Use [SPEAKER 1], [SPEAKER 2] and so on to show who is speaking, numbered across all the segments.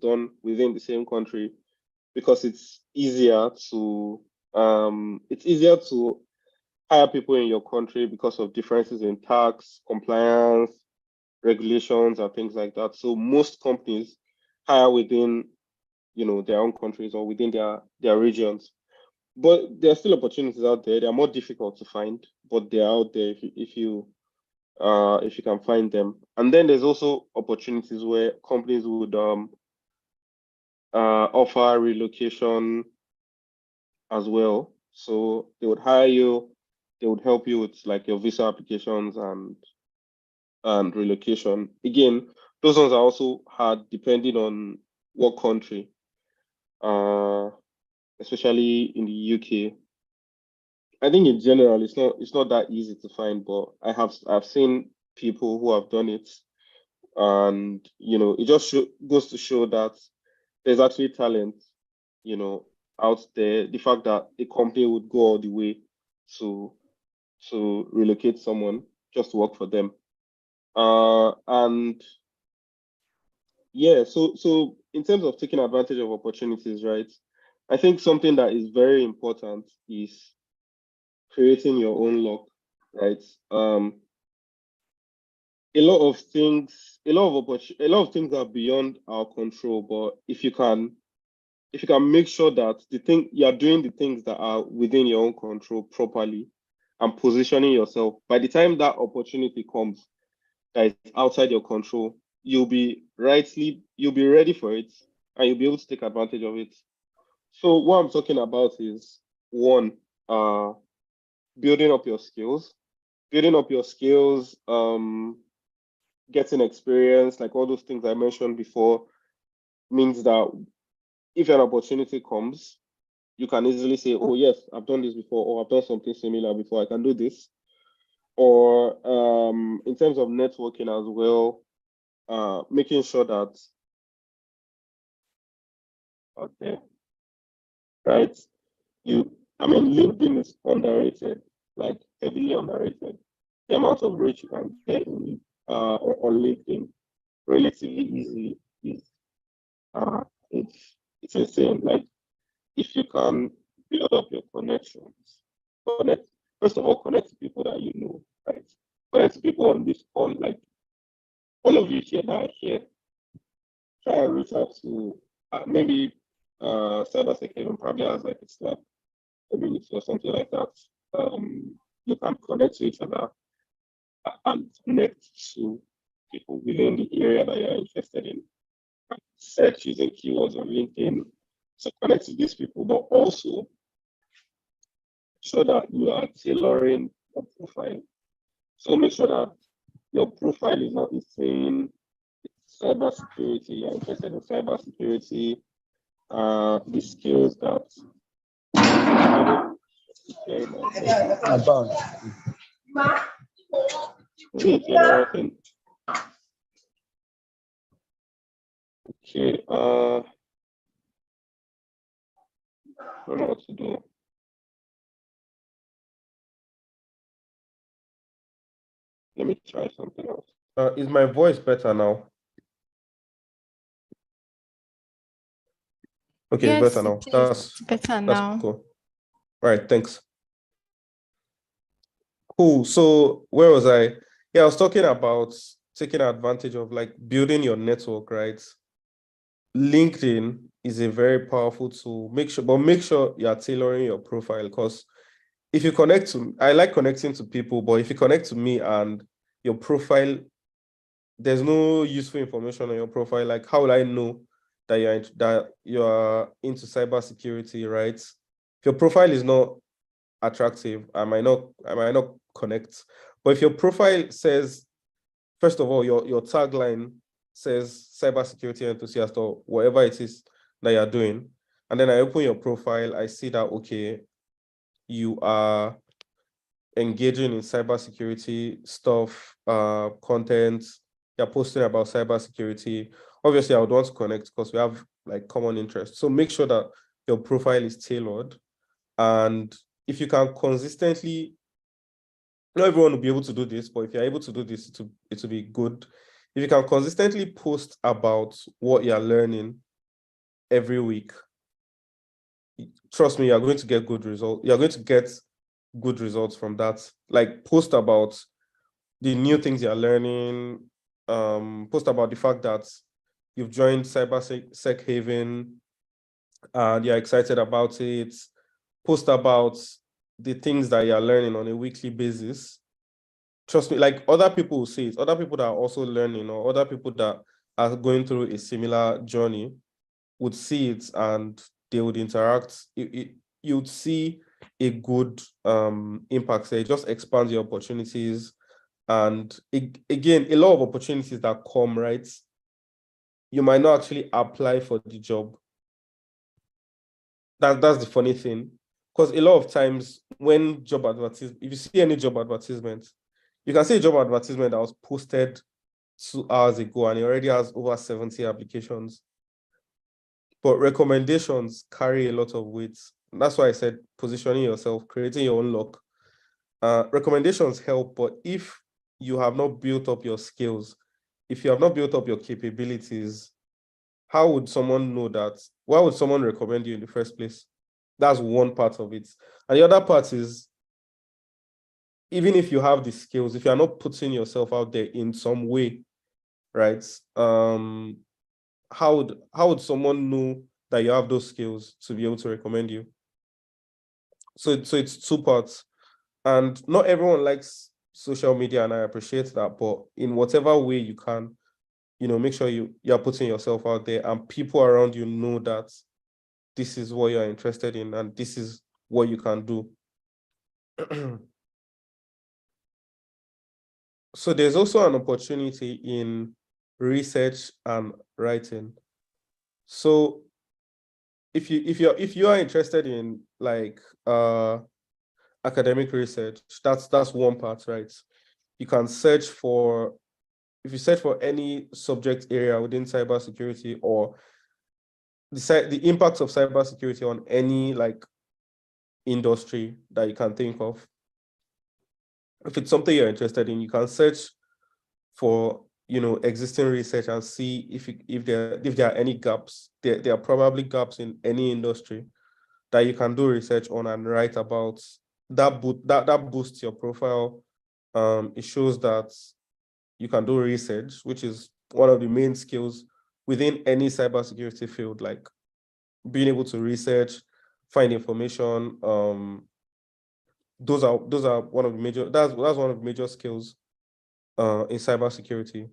[SPEAKER 1] done within the same country because it's easier to hire people in your country because of differences in tax, compliance, regulations, and things like that. So most companies hire within, their own countries or within their regions. But there are still opportunities out there. They are more difficult to find, but they're out there if you can find them. And then there's also opportunities where companies would offer relocation as well. So they would hire you, they would help you with like your visa applications and relocation. Again, those ones are also hard depending on what country, especially in the UK. I think in general it's not that easy to find, but I've seen people who have done it, and it just goes to show that there's actually talent, out there. The fact that a company would go all the way to relocate someone just to work for them. And yeah, so in terms of taking advantage of opportunities, right? I think something that is very important is creating your own luck, right? A lot of things, a lot of things are beyond our control, but if you can make sure that you're doing the things that are within your own control properly and positioning yourself, by the time that opportunity comes that is outside your control, you'll be ready for it and you'll be able to take advantage of it. So what I'm talking about is one, building up your skills, getting experience, like all those things I mentioned before, means that if an opportunity comes, you can easily say, oh yes, I've done this before, or I've done something similar before, I can do this. Or in terms of networking as well, making sure that, okay, right, LinkedIn is underrated, like heavily underrated. The amount of reach you can get on LinkedIn relatively easily is it's insane. Like if you can build up your connections, connect first of all, connect to people that you know, right? Connect to people on this call, like all of you here that are here, try and reach out to maybe CyberSec even probably has like a Slack community or something like that. You can connect to each other and connect to people within the area that you're interested in. Search using keywords on LinkedIn. So connect to these people, but also so that you are tailoring your profile. So make sure that your profile is not saying cybersecurity, you're interested in cybersecurity, the skills that okay, I don't know what to do. Let me try something else. Is my voice better now? Okay, yes, it's better now. That's better now. Cool. All right, thanks. Cool. So where was I? Yeah, I was talking about taking advantage of like building your network, right? LinkedIn is a very powerful tool. Make sure you are tailoring your profile, because if you connect to, I like connecting to people, but if you connect to me and your profile, there's no useful information on your profile, like how will I know that you are into cybersecurity, right? If your profile is not attractive, I might not connect. But if your profile says, first of all, your tagline says cybersecurity enthusiast or whatever it is that you're doing, and then I open your profile, I see that, okay, you are engaging in cybersecurity stuff, content, you're posting about cybersecurity. Obviously, I would want to connect because we have like common interests. So make sure that your profile is tailored. And if you can consistently, not everyone will be able to do this, but if you're able to do this, it will be good. If you can consistently post about what you're learning, every week, trust me, you're going to get good results. You're going to get good results from that. Like post about the new things you're learning, post about the fact that you've joined CyberSec Haven and you're excited about it. Post about the things that you're learning on a weekly basis. Trust me, like other people will see it, other people that are also learning or other people that are going through a similar journey would see it and they would interact. You'd see a good impact. So it just expands your opportunities. And again, a lot of opportunities that come, right? You might not actually apply for the job. That's the funny thing. Because a lot of times when job advertisement, if you see any job advertisement, you can see a job advertisement that was posted 2 hours ago and it already has over 70 applications. But recommendations carry a lot of weight. That's why I said positioning yourself, creating your own luck. Recommendations help, but if you have not built up your skills, if you have not built up your capabilities, how would someone know that? Why would someone recommend you in the first place? That's one part of it. And the other part is, even if you have the skills, if you're not putting yourself out there in some way, right? How would someone know that you have those skills to be able to recommend you? So it's two parts. And not everyone likes social media, and I appreciate that, but in whatever way you can, make sure you're putting yourself out there and people around you know that this is what you're interested in and this is what you can do. So there's also an opportunity in research and writing. So if you are interested in like academic research, that's one part, right? You can search for, if you search for any subject area within cybersecurity or the impact of cybersecurity on any like industry that you can think of, if it's something you're interested in, you can search for existing research and see if there are any gaps. There are probably gaps in any industry that you can do research on and write about. That boosts your profile. It shows that you can do research, which is one of the main skills within any cybersecurity field, like being able to research, find information. Those are one of the major, that's one of the major skills in cybersecurity.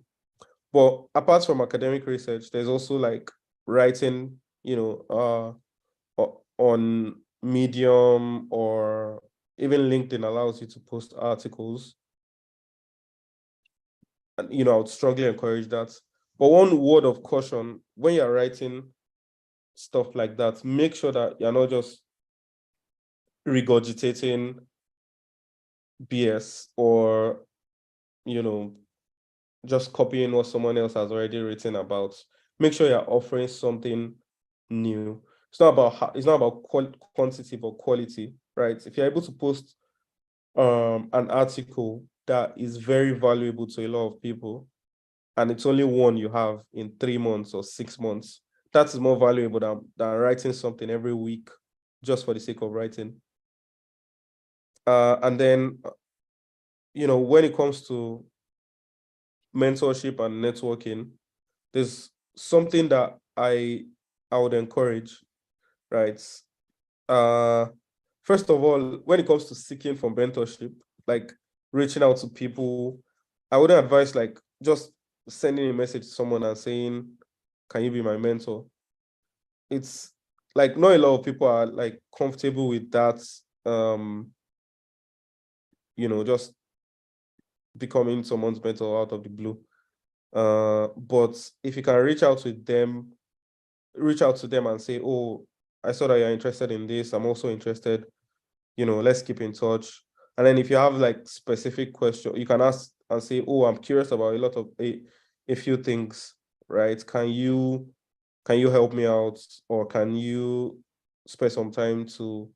[SPEAKER 1] But apart from academic research, there's also like writing, on Medium, or even LinkedIn allows you to post articles. And I would strongly encourage that. But one word of caution, when you're writing stuff like that, make sure that you're not just regurgitating BS or, just copying what someone else has already written about. Make sure you're offering something new. It's not about quantity but quality, right? If you're able to post an article that is very valuable to a lot of people, and it's only one you have in 3 months or 6 months, that is more valuable than writing something every week just for the sake of writing. And then, when it comes to mentorship and networking, there's something that I would encourage, right? First of all, when it comes to seeking for mentorship, like reaching out to people, I wouldn't advise like just sending a message to someone and saying, "Can you be my mentor?" It's like not a lot of people are like comfortable with that. Just becoming someone's mentor out of the blue. But if you can reach out to them and say, "Oh, I saw that you're interested in this. I'm also interested. Let's keep in touch." And then if you have like specific questions, you can ask and say, "Oh, I'm curious about a few things, right? Can you help me out, or can you spend some time to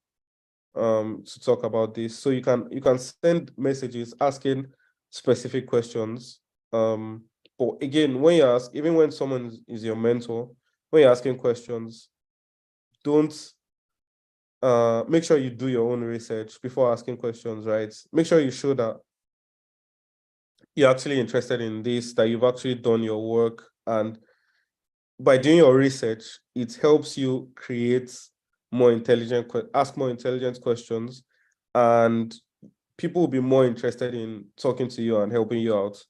[SPEAKER 1] talk about this?" So you can send messages asking specific questions. But again, when you ask, even when someone is your mentor, when you're asking questions, don't make sure you do your own research before asking questions, right? Make sure you show that you're actually interested in this, that you've actually done your work. And by doing your research, it helps you create ask more intelligent questions, and people will be more interested in talking to you and helping you out.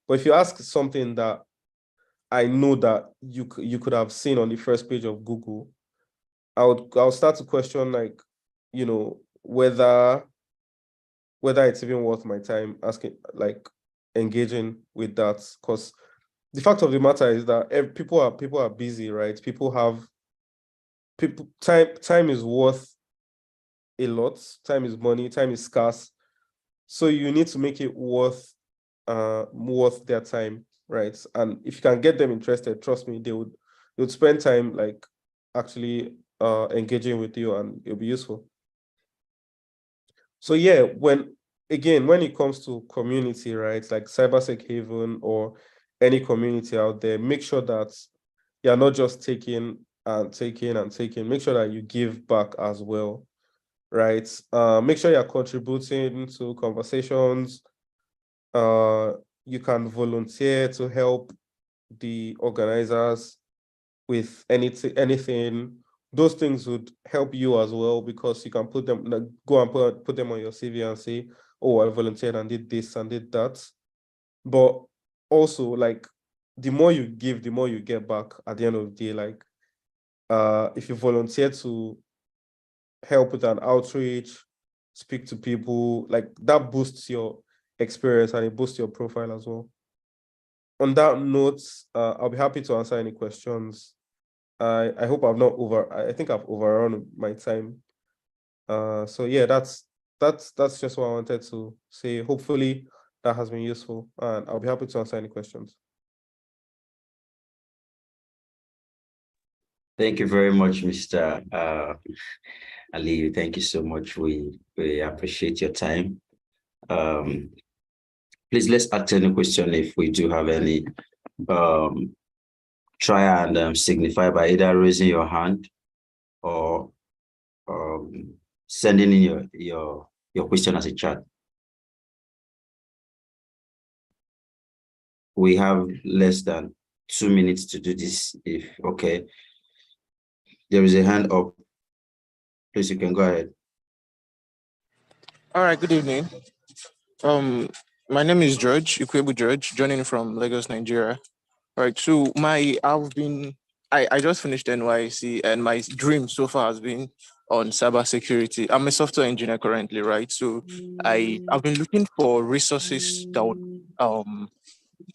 [SPEAKER 1] But if you ask something that I know that you could have seen on the first page of Google, I'll start to question, like, whether it's even worth my time asking, like, engaging with that. Because the fact of the matter is that people are busy, right? Time is worth a lot. Time is money. Time is scarce. So you need to make it worth their time, right? And if you can get them interested, trust me, they would spend time, like, actually engaging with you, and it'll be useful. So yeah, when it comes to community, right, like CyberSec Haven or any community out there, make sure that you're not just taking and taking and taking. Make sure that you give back as well, right? Make sure you're contributing to conversations. You can volunteer to help the organizers with anything. Those things would help you as well, because you can put them, like, go and put them on your CV and say, oh, I volunteered and did this and did that. But also, like, the more you give, the more you get back at the end of the day. Like, if you volunteer to help with an outreach, speak to people, like, that boosts your experience and it boosts your profile as well. On that note, I'll be happy to answer any questions. I hope I think I've overrun my time. So yeah, that's just what I wanted to say. Hopefully that has been useful, and I'll be happy to answer any questions.
[SPEAKER 2] Thank you very much, Mr. Ali. Thank you so much. We appreciate your time. Please, let's ask any question if we do have any. Try and signify by either raising your hand or sending in your question as a chat. We have less than 2 minutes to do this. If okay, there is a hand up. Please, you can go ahead.
[SPEAKER 3] All right, good evening. My name is George, Ikwebu George, joining from Lagos, Nigeria. All right, so I just finished NYC, and my dream so far has been on cybersecurity. I'm a software engineer currently, right? So I've been looking for resources that would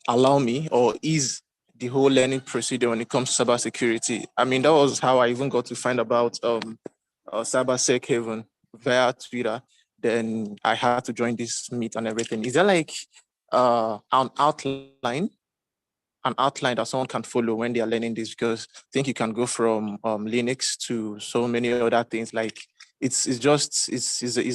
[SPEAKER 3] allow me or ease the whole learning procedure when it comes to cybersecurity. I mean, that was how I even got to find about CyberSec Haven via Twitter. Then I had to join this meet and everything. Is there like an outline that someone can follow when they are learning this? Because I think you can go from Linux to so many other things. Like it's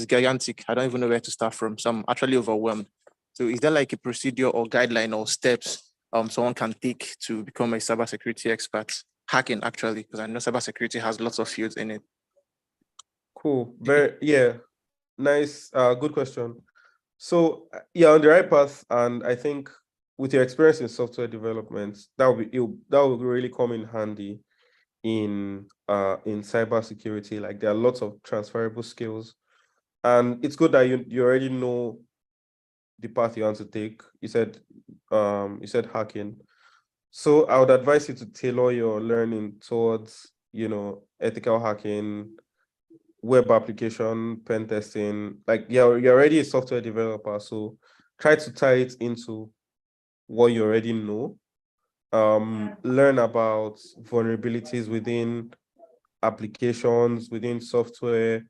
[SPEAKER 3] gigantic. I don't even know where to start from. So I'm actually overwhelmed. So is there like a procedure or guideline or steps someone can take to become a cybersecurity expert? Hacking, actually, because I know cybersecurity has lots of fields in it.
[SPEAKER 1] Cool. Nice. Good question. So you're on the right path, and I think with your experience in software development, that will really come in handy in cybersecurity. Like, there are lots of transferable skills, and it's good that you already know the path you want to take. You said hacking. So I would advise you to tailor your learning towards, ethical hacking, web application, pen testing. Like, you're already a software developer, so try to tie it into what you already know. Learn about vulnerabilities within applications, within software,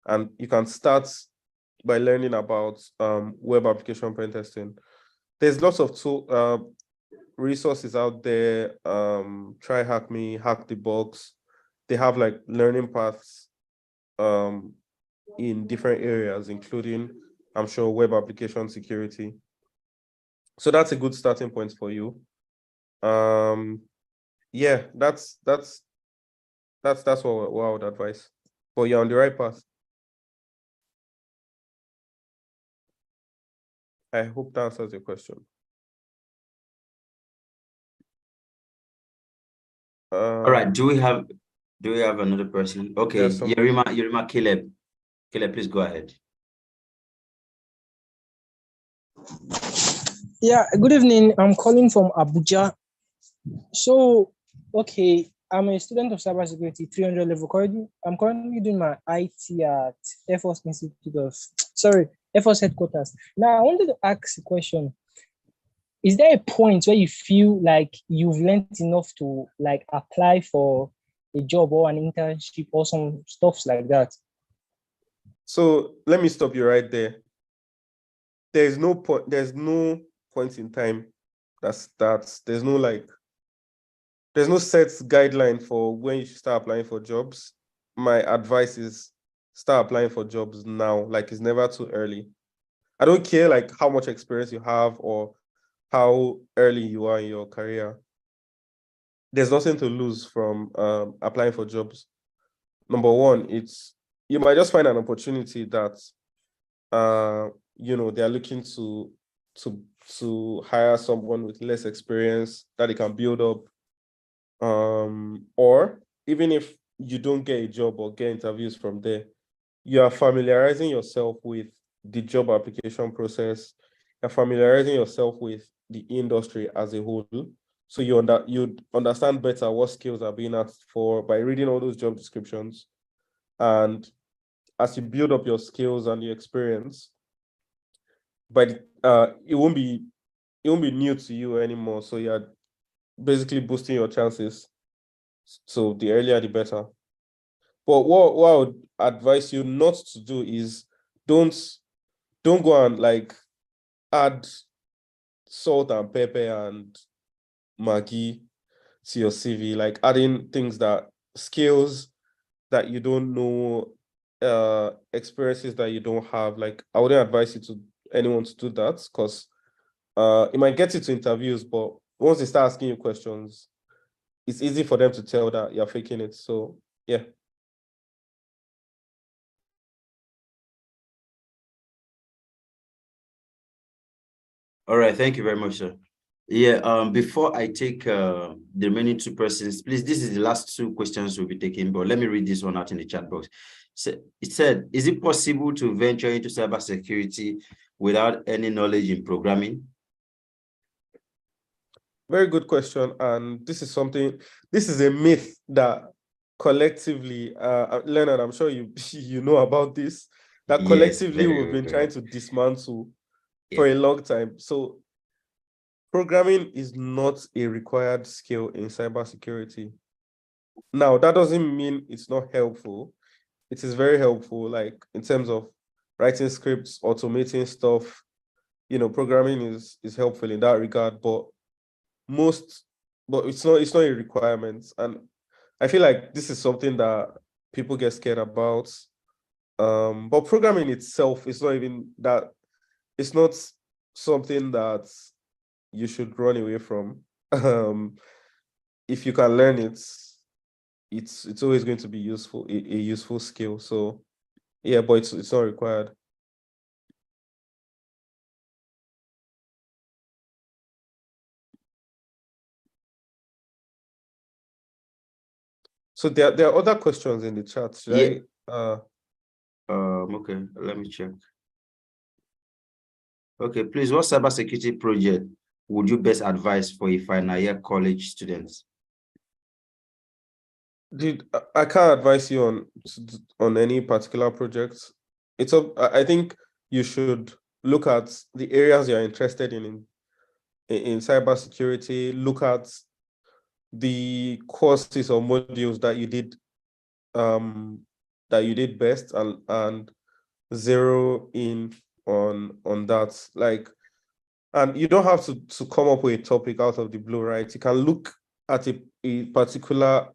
[SPEAKER 1] and you can start by learning about web application pen testing. There's lots of resources out there. Try Hack Me, Hack the Box. They have, like, learning paths in different areas, including, I'm sure, web application security. So that's a good starting point for you. Yeah, that's That's what I would advise. But you're on the right path. I hope that answers your question.
[SPEAKER 2] All right. Do we have another person? Okay,
[SPEAKER 1] There's some.
[SPEAKER 2] Yerima, Caleb. Caleb, please go ahead.
[SPEAKER 4] Yeah, good evening. I'm calling from Abuja. So, okay, I'm a student of cybersecurity 300 level. I'm currently doing my IT at Air Force Institute of, Air Force headquarters. Now, I wanted to ask a question. Is there a point where you feel like you've learned enough to like apply for a job or an internship or some stuffs like that?
[SPEAKER 1] So let me stop you right there. There's no point in time that starts. There's no set guideline for when you should start applying for jobs. My advice is start applying for jobs now. Like, it's never too early. I don't care like how much experience you have or how early you are in your career. There's nothing to lose from applying for jobs. Number one, you might just find an opportunity that they're looking to hire someone with less experience that they can build up. Or even if you don't get a job or get interviews from there, you are familiarizing yourself with the job application process. You're familiarizing yourself with the industry as a whole. So you'd understand better what skills are being asked for by reading all those job descriptions. And as you build up your skills and your experience, but it won't be new to you anymore. So you're basically boosting your chances. So the earlier the better. But what I would advise you not to do is don't go and like add salt and pepper and Maggi to your CV, like adding skills that you don't know, experiences that you don't have. Like, I wouldn't advise anyone to do that, because it might get you to interviews, but once they start asking you questions, it's easy for them to tell that you're faking it. So yeah.
[SPEAKER 2] All right, thank you very much, sir. Yeah, before I take the remaining two persons, please, this is the last two questions we'll be taking, but let me read this one out in the chat box. So it said, is it possible to venture into cybersecurity without any knowledge in programming?
[SPEAKER 1] Very good question. And this is a myth that collectively, Leonard, I'm sure you you know about this, that
[SPEAKER 2] Yes,
[SPEAKER 1] collectively
[SPEAKER 2] very
[SPEAKER 1] we've been trying
[SPEAKER 2] well.
[SPEAKER 1] to dismantle for
[SPEAKER 2] Yeah.
[SPEAKER 1] a long time. So programming is not a required skill in cybersecurity. Now, that doesn't mean it's not helpful. It is very helpful, like in terms of writing scripts, automating stuff. Programming is helpful in that regard, but it's not a requirement. And I feel like this is something that people get scared about. But programming itself is not even that. It's not something that you should run away from. If you can learn it, it's always going to be useful, a useful skill. So yeah, but it's not required. So there are other questions in the chat. Should
[SPEAKER 2] Yeah.
[SPEAKER 1] I
[SPEAKER 2] Okay, let me check. Okay, please, what cybersecurity project would you best advise for a final year college student?
[SPEAKER 1] I can't advise you on any particular project. I think you should look at the areas you're interested in cybersecurity. Look at the courses or modules that you did best, and zero in on that. Like, and you don't have to come up with a topic out of the blue, right? You can look at a particular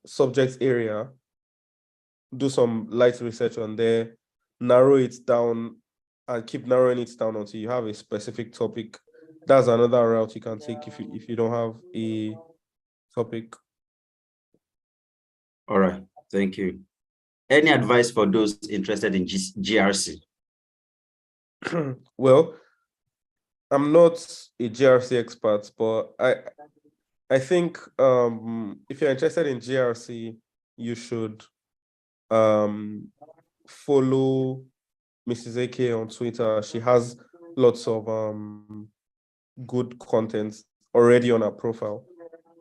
[SPEAKER 1] subject area, do some light research on there, narrow it down, and keep narrowing it down until you have a specific topic. That's another route you can take if you don't have a topic.
[SPEAKER 2] All right, thank you. Any advice for those interested in GRC?
[SPEAKER 1] Well, I'm not a GRC expert, but I think if you're interested in GRC, you should follow Mrs. AK on Twitter. She has lots of good content already on her profile.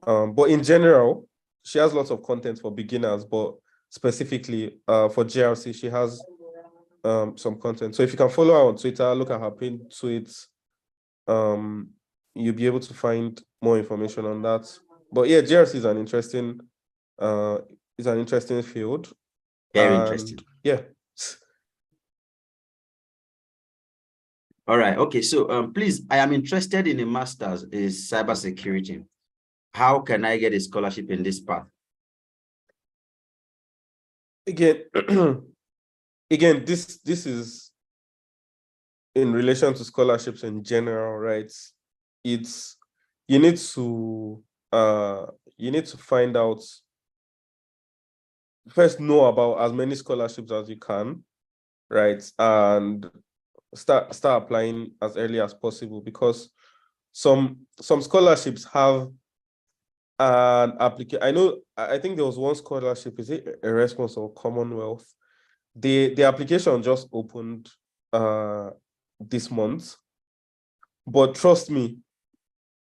[SPEAKER 1] But in general, she has lots of content for beginners, but specifically for GRC, she has some content. So if you can follow her on Twitter, look at her pinned tweets, you'll be able to find more information on that. But yeah, GRC is an interesting field.
[SPEAKER 2] Very interesting.
[SPEAKER 1] Yeah.
[SPEAKER 2] All right. Okay. So please, I am interested in a master's in cybersecurity. How can I get a scholarship in this path?
[SPEAKER 1] Again, this is in relation to scholarships in general, right? It's you need to find out first, know about as many scholarships as you can, right? And start applying as early as possible, because some scholarships have an application. I think there was one scholarship, is it a response or Commonwealth? The application just opened this month, but trust me,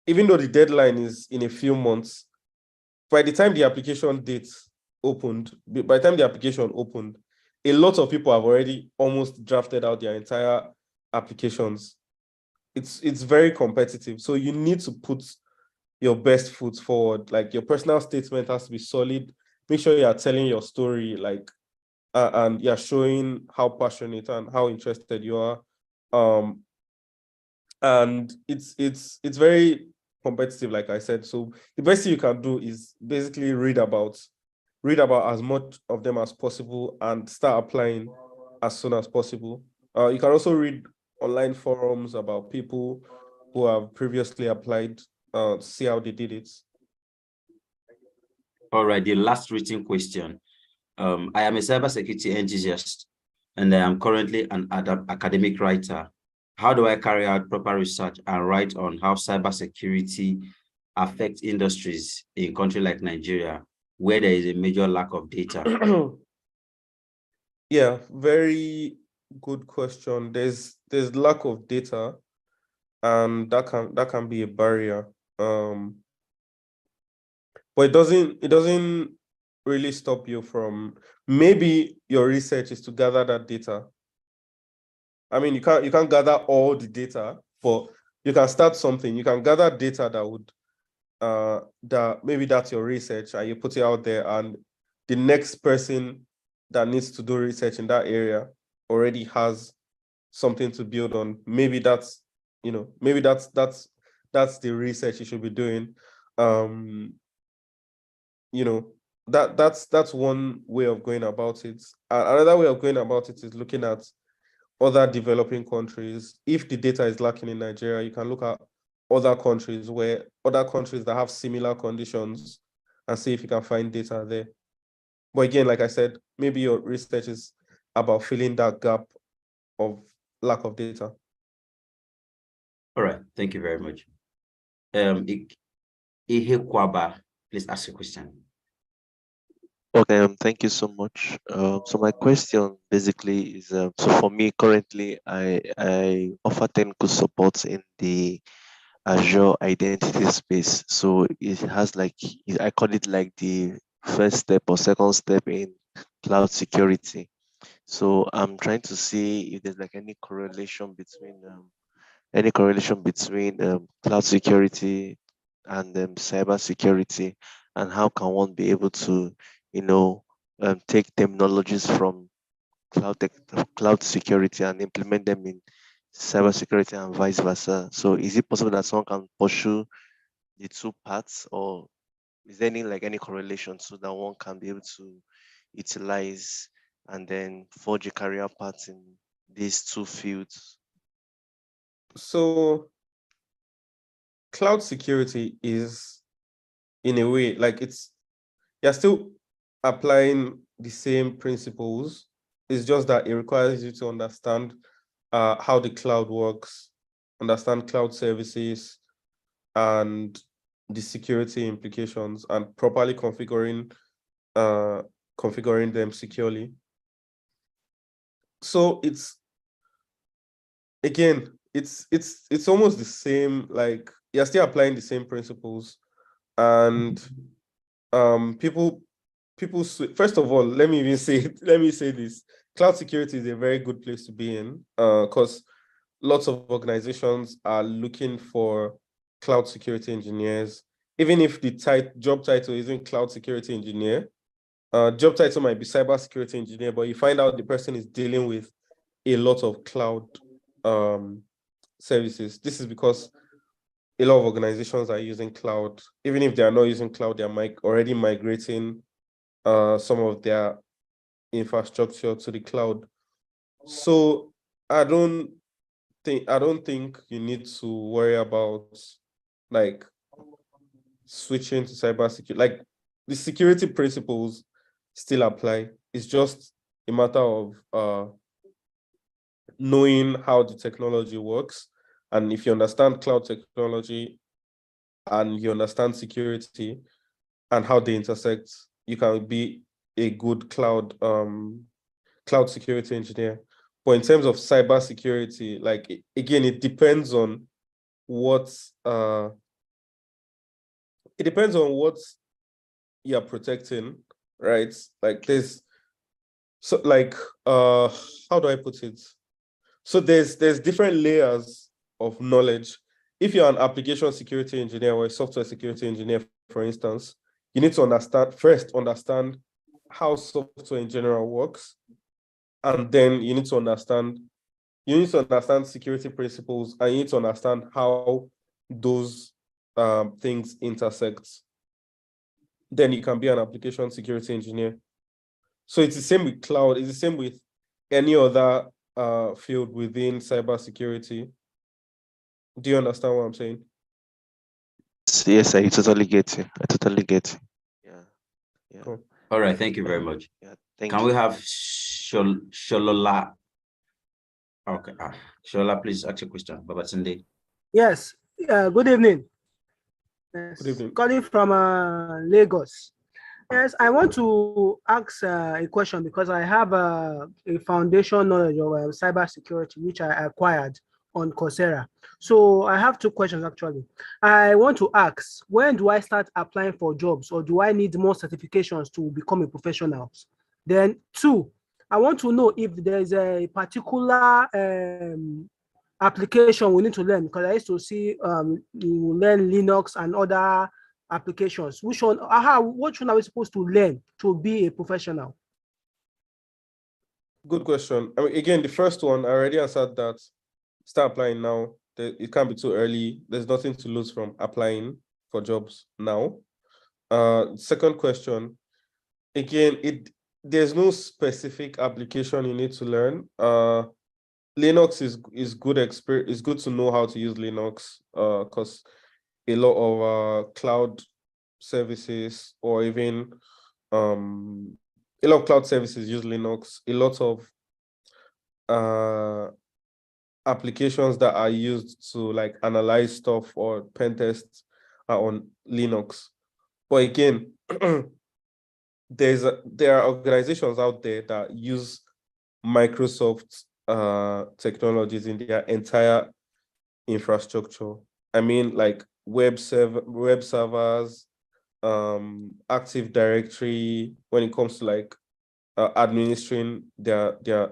[SPEAKER 1] even though the deadline is in a few months, by the time the application opened, a lot of people have already almost drafted out their entire applications. It's very competitive, so you need to put your best foot forward. Like, your personal statement has to be solid. Make sure you are telling your story, like, and you're showing how passionate and how interested you are. And it's very competitive, like I said. So the best thing you can do is basically read about as much of them as possible and start applying as soon as possible. You can also read online forums about people who have previously applied, to see how they did it.
[SPEAKER 2] All right, the last written question. I am a cybersecurity enthusiast, and I am currently an academic writer. How do I carry out proper research and write on how cybersecurity affects industries in a country like Nigeria, where there is a major lack of data?
[SPEAKER 1] Yeah, very good question. There's lack of data, and that can be a barrier. But it doesn't really stop you from, maybe your research is to gather that data. I mean, you can't gather all the data, but you can start something. You can gather data that would that maybe that's your research, and you put it out there, and the next person that needs to do research in that area already has something to build on. Maybe that's the research you should be doing. That's one way of going about it. Another way of going about it is looking at other developing countries. If the data is lacking in Nigeria, you can look at other countries that have similar conditions and see if you can find data there. But again, like I said, maybe your research is about filling that gap of lack of data.
[SPEAKER 2] All right, thank you very much. Ihe Kwaba, please ask your question.
[SPEAKER 5] Okay, thank you so much. So my question basically is, so for me currently, I offer technical support in the Azure identity space. So it has like, I call it like the first step or second step in cloud security. So I'm trying to see if there's like any correlation between cloud security and cyber security, and how can one be able to, take terminologies from cloud security and implement them in cyber security and vice versa. So is it possible that someone can pursue the two paths, or is there any correlation so that one can be able to utilize and then forge a career path in these two fields?
[SPEAKER 1] So cloud security is, in a way, like, you're still applying the same principles. It's just that it requires you to understand how the cloud works, understand cloud services, and the security implications, and properly configuring them securely. So it's almost the same, like you're still applying the same principles, and people first of all, let me say this: cloud security is a very good place to be in, because lots of organizations are looking for cloud security engineers. Even if the job title isn't cloud security engineer, job title might be cybersecurity engineer, but you find out the person is dealing with a lot of cloud services. This is because a lot of organizations are using cloud. Even if they are not using cloud, they're already migrating some of their infrastructure to the cloud. So I don't think you need to worry about like switching to cybersecurity. Like the security principles still apply. It's just a matter of knowing how the technology works. And if you understand cloud technology and you understand security and how they intersect, you can be a good cloud security engineer. But in terms of cybersecurity, like again, it depends on what you're protecting, right? Like how do I put it? So there's different layers of knowledge. If you're an application security engineer or a software security engineer, for instance, you need to understand how software in general works, and then you need to understand security principles, and you need to understand how those things intersect. Then you can be an application security engineer. So it's the same with cloud. It's the same with any other field within cybersecurity. Do you understand what I'm saying?
[SPEAKER 5] Yes, I totally get you. Yeah.
[SPEAKER 1] Cool.
[SPEAKER 2] All right, thank you very much.
[SPEAKER 5] Yeah,
[SPEAKER 2] Can we have Sholola? Okay, Sholola, please ask your question. Babatunde.
[SPEAKER 6] Yes, good evening. Yes,
[SPEAKER 1] Good evening.
[SPEAKER 6] calling from Lagos. Yes, I want to ask a question because I have a foundation knowledge of cybersecurity, which I acquired on Coursera. So I have two questions actually. I want to ask, when do I start applying for jobs, or do I need more certifications to become a professional? Then two, I want to know if there's a particular application we need to learn, because I used to see you learn Linux and other applications. Which one are we supposed to learn to be a professional?
[SPEAKER 1] Good question. I mean, again, the first one, I already answered that. Start applying now. It can't be too early. There's nothing to lose from applying for jobs now. Second question, again, there's no specific application you need to learn. Linux is good experience. It's good to know how to use Linux, because a lot of cloud services, or even a lot of cloud services use Linux. A lot of applications that are used to like analyze stuff or pen tests are on Linux. But again, there are organizations out there that use Microsoft technologies in their entire infrastructure. I mean, like web servers, Active Directory, when it comes to like administering their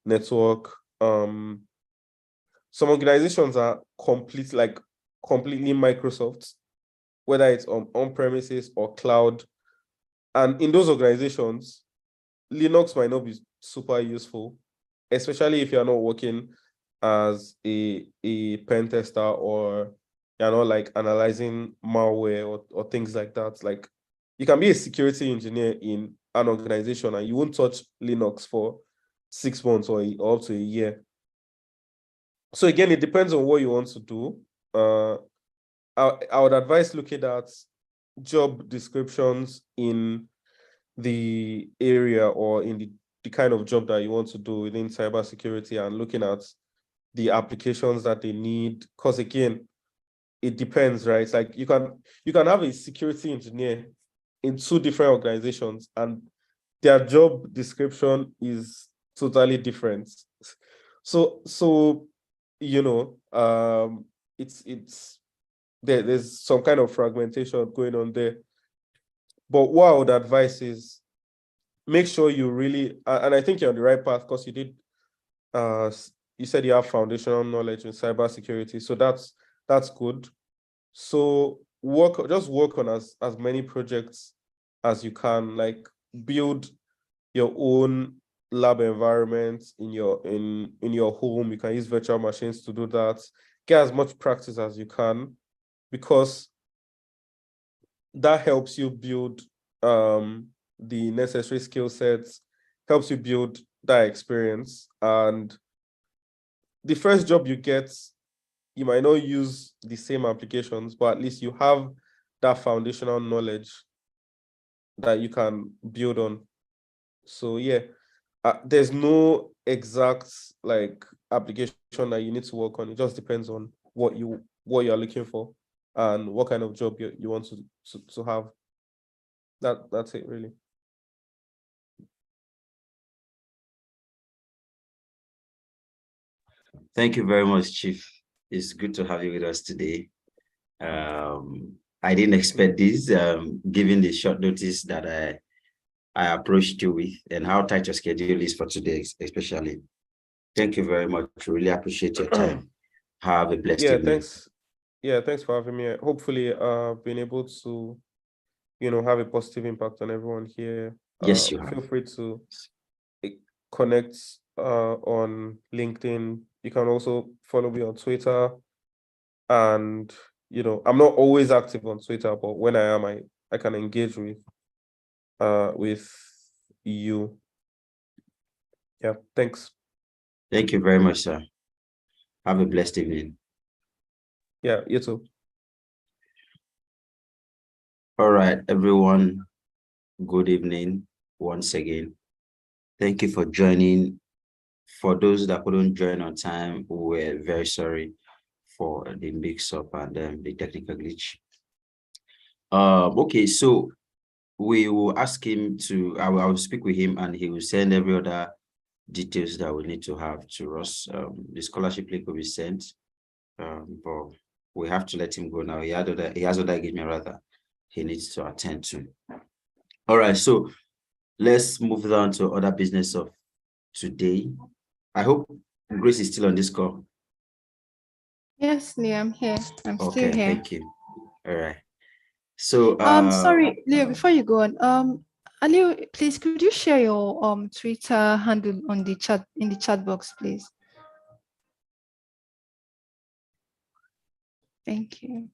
[SPEAKER 1] network. Some organizations are completely Microsoft, whether it's on premises or cloud. And in those organizations, Linux might not be super useful, especially if you're not working as a pen tester, or you're not like analyzing malware or things like that. Like, you can be a security engineer in an organization and you won't touch Linux for 6 months or up to a year. So again, it depends on what you want to do. I would advise looking at job descriptions in the area or in the kind of job that you want to do within cybersecurity and looking at the applications that they need. Because again, it depends, right? It's like you can have a security engineer in 2 different organizations and their job description is totally different. So you know, it's there's some kind of fragmentation going on there. But what I would advise is make sure you really, and I think you're on the right path because you said you have foundational knowledge in cybersecurity, so that's good. So just work on as many projects as you can, like build your own lab environment in your home. You can use virtual machines to do that. Get as much practice as you can, because that helps you build the necessary skill sets, helps you build that experience. And the first job you get, you might not use the same applications, but at least you have that foundational knowledge that you can build on. So yeah, there's no exact like application that you need to work on. It just depends on what you're looking for and what kind of job you want to have. That's it, really.
[SPEAKER 2] Thank you very much, Chief. It's good to have you with us today. I didn't expect this, given the short notice that I approached you with and how tight your schedule is for today, especially. Thank you very much. Really appreciate your time. Have a blessed evening.
[SPEAKER 1] Thanks for having me. Hopefully, been able to, have a positive impact on everyone here.
[SPEAKER 2] Yes, you have.
[SPEAKER 1] Feel free to connect on LinkedIn. You can also follow me on Twitter. And I'm not always active on Twitter, but when I am, I can engage with you. Yeah, thanks.
[SPEAKER 2] Thank you very much, sir. Have a blessed evening.
[SPEAKER 1] Yeah, you too.
[SPEAKER 2] All right, everyone. Good evening once again. Thank you for joining. For those that couldn't join on time, we're very sorry for the mix-up and the technical glitch. Okay, so we will ask him to, I will speak with him and he will send every other details that we need to have to us. The scholarship link will be sent, but we have to let him go now. He has other engagement rather he needs to attend to. All right, so let's move on to other business of today. I hope Grace is still on this call.
[SPEAKER 7] Yes, Leo, I'm here. I'm still here.
[SPEAKER 2] Thank you. All right. So
[SPEAKER 7] sorry, Leo, before you go on, Leo, please could you share your Twitter handle on the chat in the chat box, please? Thank you.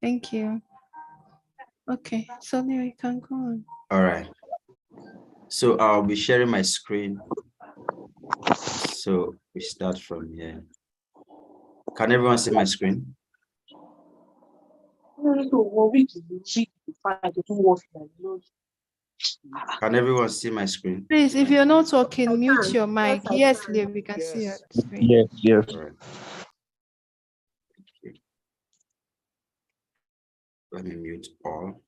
[SPEAKER 7] Thank you. Okay, so Leo, you can go on.
[SPEAKER 2] All right. So I'll be sharing my screen. So we start from here. Can everyone see my screen? Can everyone see my screen?
[SPEAKER 7] Please, if you're not talking, mute your mic. Yes, Leo, we can see your screen.
[SPEAKER 1] Yes.
[SPEAKER 2] All right. Let me mute all.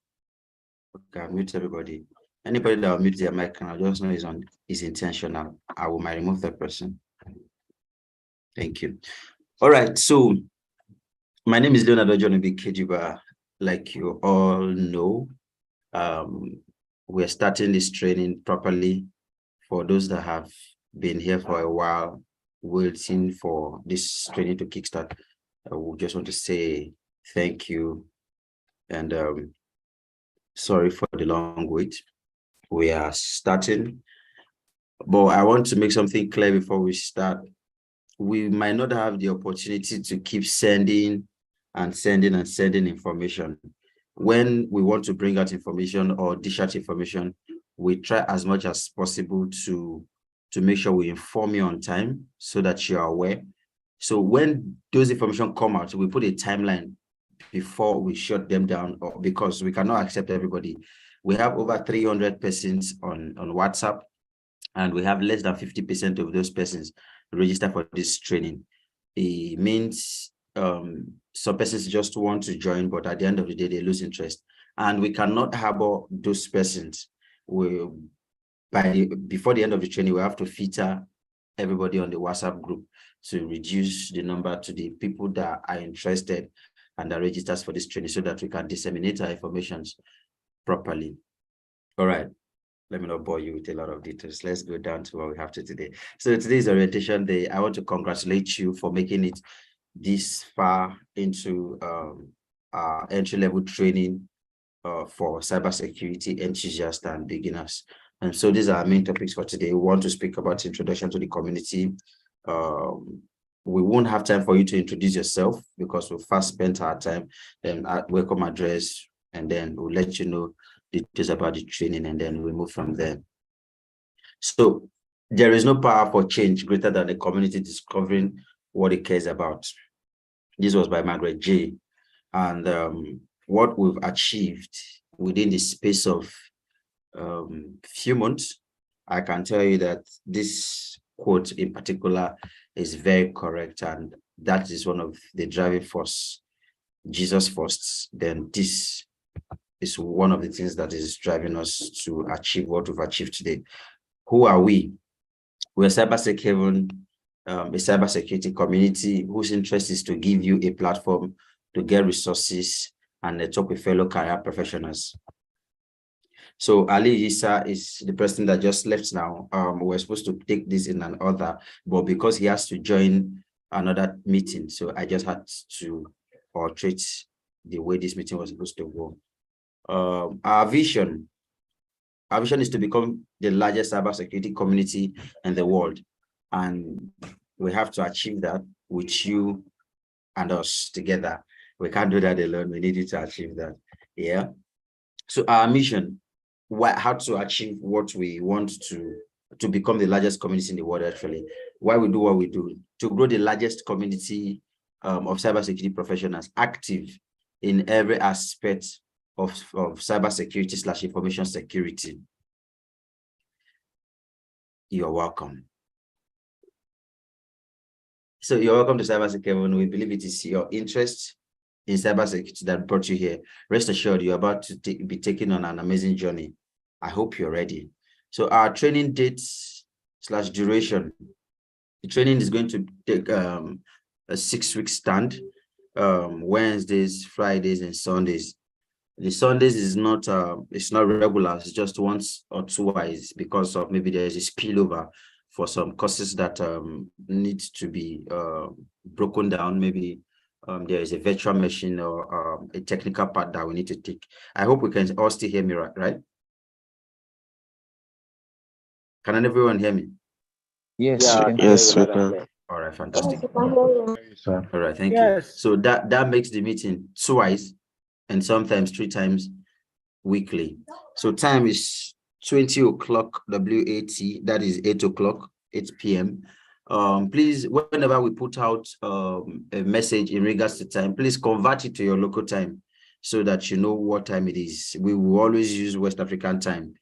[SPEAKER 2] Okay, I'll mute everybody. Anybody that will mute their mic, can I just know is intentional. I will might remove that person. Thank you. All right, so my name is Leonardo Jonobi Kejiba. Like you all know, we're starting this training properly. For those that have been here for a while, waiting for this training to kickstart, we just want to say thank you and sorry for the long wait. We are starting, but I want to make something clear before we start. We might not have the opportunity to keep sending information. When we want to bring out information or dish out information, we try as much as possible to make sure we inform you on time so that you are aware. So when those information come out, we put a timeline before we shut them down, or because we cannot accept everybody. We have over 300 persons on WhatsApp, and we have less than 50% of those persons register for this training. It means some persons just want to join, but at the end of the day, they lose interest. And we cannot harbor those persons. Before the end of the training, we have to filter everybody on the WhatsApp group to reduce the number to the people that are interested and that registers for this training, so that we can disseminate our information properly. All right. Let me not bore you with a lot of details. Let's go down to what we have today. So today's orientation day. I want to congratulate you for making it this far into our entry-level training for cybersecurity enthusiasts and beginners. And so these are our main topics for today. We want to speak about introduction to the community. We won't have time for you to introduce yourself because we'll first spend our time, then welcome address, and then we'll let you know details about the training, and then we move from there. So there is no power for change greater than the community discovering what it cares about. This was by Margaret J. And what we've achieved within the space of few months, I can tell you that this quote in particular is very correct, and that is one of the driving force. Jesus first, then this is one of the things that is driving us to achieve what we've achieved today. Who are we? We're CyberSec Haven, a cybersecurity community whose interest is to give you a platform to get resources and talk with fellow career professionals. So Ali Issa is the person that just left now. We're supposed to take this in an order, but because he has to join another meeting, so I just had to portray the way this meeting was supposed to go. Our vision is to become the largest cybersecurity community in the world, and we have to achieve that with you and us together. We can't do that alone. We need you to achieve that. Yeah. So our mission, how to achieve what we want to become the largest community in the world, actually. Why we do what we do, to grow the largest community of cybersecurity professionals active in every aspect of cybersecurity / information security. You're welcome. So you're welcome to CyberSec Haven. We believe it is your interest in cybersecurity that brought you here. Rest assured, you're about to be taken on an amazing journey. I hope you're ready. So our training dates / duration. The training is going to take a 6-week stand, Wednesdays, Fridays, and Sundays. The Sundays is not it's not regular. It's just once or twice because of maybe there's a spillover for some courses that need to be broken down. Maybe there is a virtual machine or a technical part that we need to take. I hope we can all still hear me right? Can everyone hear me?
[SPEAKER 5] Yes, yes, we can.
[SPEAKER 2] All right, fantastic. All right, thank you. So that makes the meeting twice and sometimes 3 times weekly. So time is 20 o'clock WAT, that is 8 o'clock, 8 p.m. Please, whenever we put out a message in regards to time, please convert it to your local time so that you know what time it is. We will always use West African time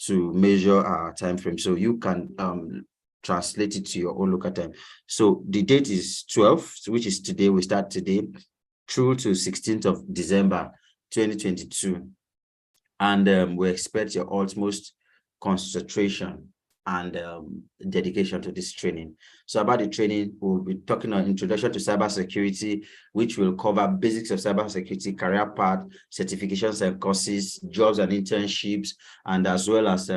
[SPEAKER 2] to measure our time frame, so you can translate it to your own local time. So the date is 12th, which is today. We start today through to 16th of December 2022, and we expect your utmost concentration and dedication to this training. So about the training, we'll be talking on introduction to cybersecurity, which will cover basics of cybersecurity, career path, certifications and courses, jobs and internships, and as well as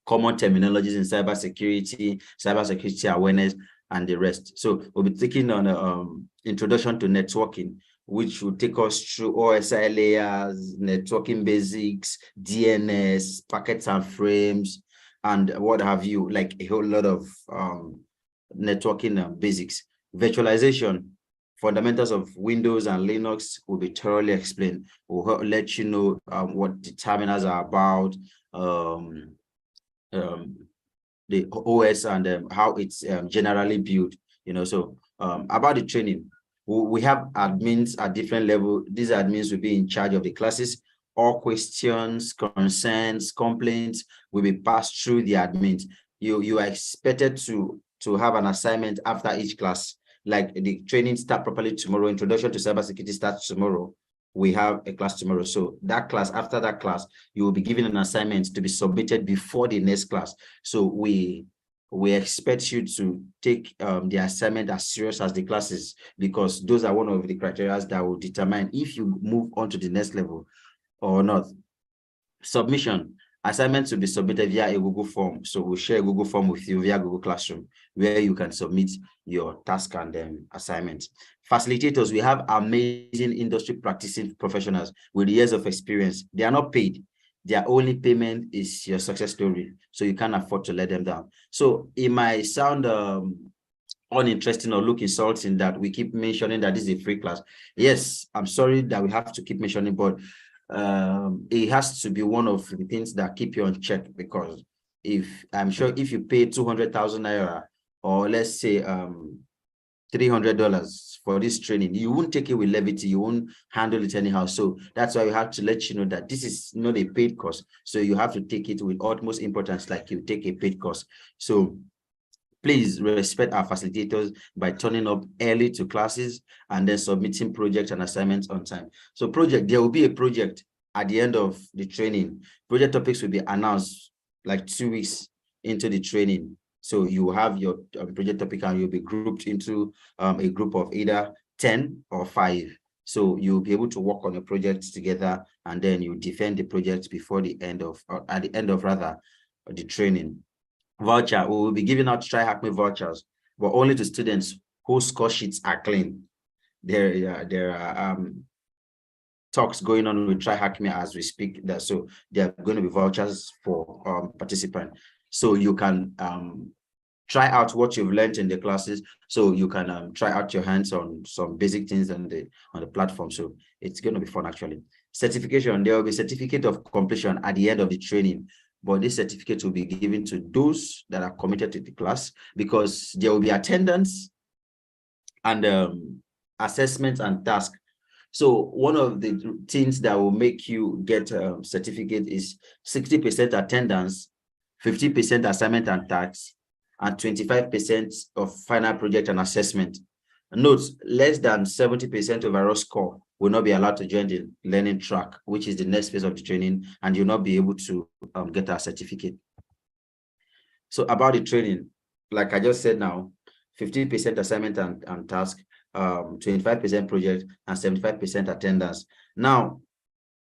[SPEAKER 2] common terminologies in cybersecurity awareness, and the rest. So we'll be taking on introduction to networking, which will take us through OSI layers, networking basics, DNS, packets and frames, and what have you, like a whole lot of networking basics. Virtualization, fundamentals of Windows and Linux will be thoroughly explained. We'll let you know what the terminals are about, the OS and how it's generally built, you know. So about the training, We have admins at different levels. These admins will be in charge of the classes. All questions, concerns, complaints will be passed through the admins. You are expected to have an assignment after each class. Like the training start properly tomorrow, introduction to cybersecurity starts tomorrow. We have a class tomorrow. So that class, after that class, you will be given an assignment to be submitted before the next class. So we expect you to take the assignment as serious as the classes, because those are one of the criteria that will determine if you move on to the next level or not. Submission. Assignments will be submitted via a Google form. So we'll share a Google form with you via Google Classroom, where you can submit your task and assignments. Facilitators, we have amazing industry practicing professionals with years of experience. They are not paid. Their only payment is your success story. So you can't afford to let them down. So it might sound uninteresting or look insulting that we keep mentioning that this is a free class. Yes, I'm sorry that we have to keep mentioning, but it has to be one of the things that keep you on check, because I'm sure if you pay 200,000 naira, or let's say $300 for this training, you won't take it with levity, you won't handle it anyhow. So that's why we have to let you know that this is not a paid course. So you have to take it with utmost importance, like you take a paid course. So please respect our facilitators by turning up early to classes and then submitting projects and assignments on time. So there will be a project at the end of the training. Project topics will be announced like 2 weeks into the training. So you have your project topic and you'll be grouped into a group of either 10 or 5. So you'll be able to work on your projects together, and then you defend the project before the end of, or at the end of rather, the training. Voucher, we will be giving out Try Hack Me vouchers, but only to students whose score sheets are clean. There are talks going on with Try Hack Me as we speak. So there are going to be vouchers for participants. So you can try out what you've learned in the classes. So you can try out your hands on some basic things on the platform. So it's going to be fun actually. Certification, there will be certificate of completion at the end of the training. But this certificate will be given to those that are committed to the class, because there will be attendance and assessments and tasks. So one of the things that will make you get a certificate is 60% attendance, 50% assignment and tasks, and 25% of final project and assessment. Note, less than 70% overall score will not be allowed to join the learning track, which is the next phase of the training, and you'll not be able to get a certificate. So about the training, like I just said now, 50% assignment and task, 25% project, and 75% attendance. Now,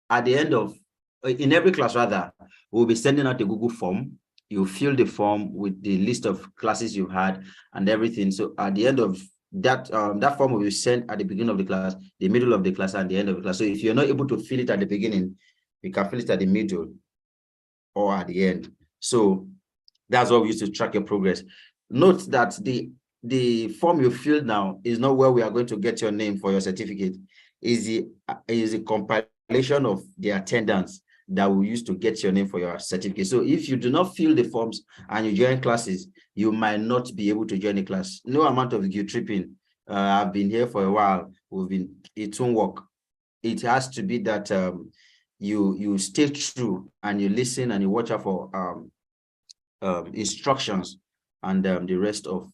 [SPEAKER 2] at the end of, in every class rather, we'll be sending out a Google form. You fill the form with the list of classes you've had and everything. So at the end of that, that form will be sent at the beginning of the class, the middle of the class, and the end of the class. So if you're not able to fill it at the beginning, you can fill it at the middle or at the end. So that's what we use to track your progress. Note that the form you fill now is not where we are going to get your name for your certificate. Is a compilation of the attendance that we use to get your name for your certificate. So if you do not fill the forms and you join classes, you might not be able to join the class. No amount of guilt tripping. I've been here for a while. It won't work. It has to be that you stay true and you listen and you watch out for instructions and the rest of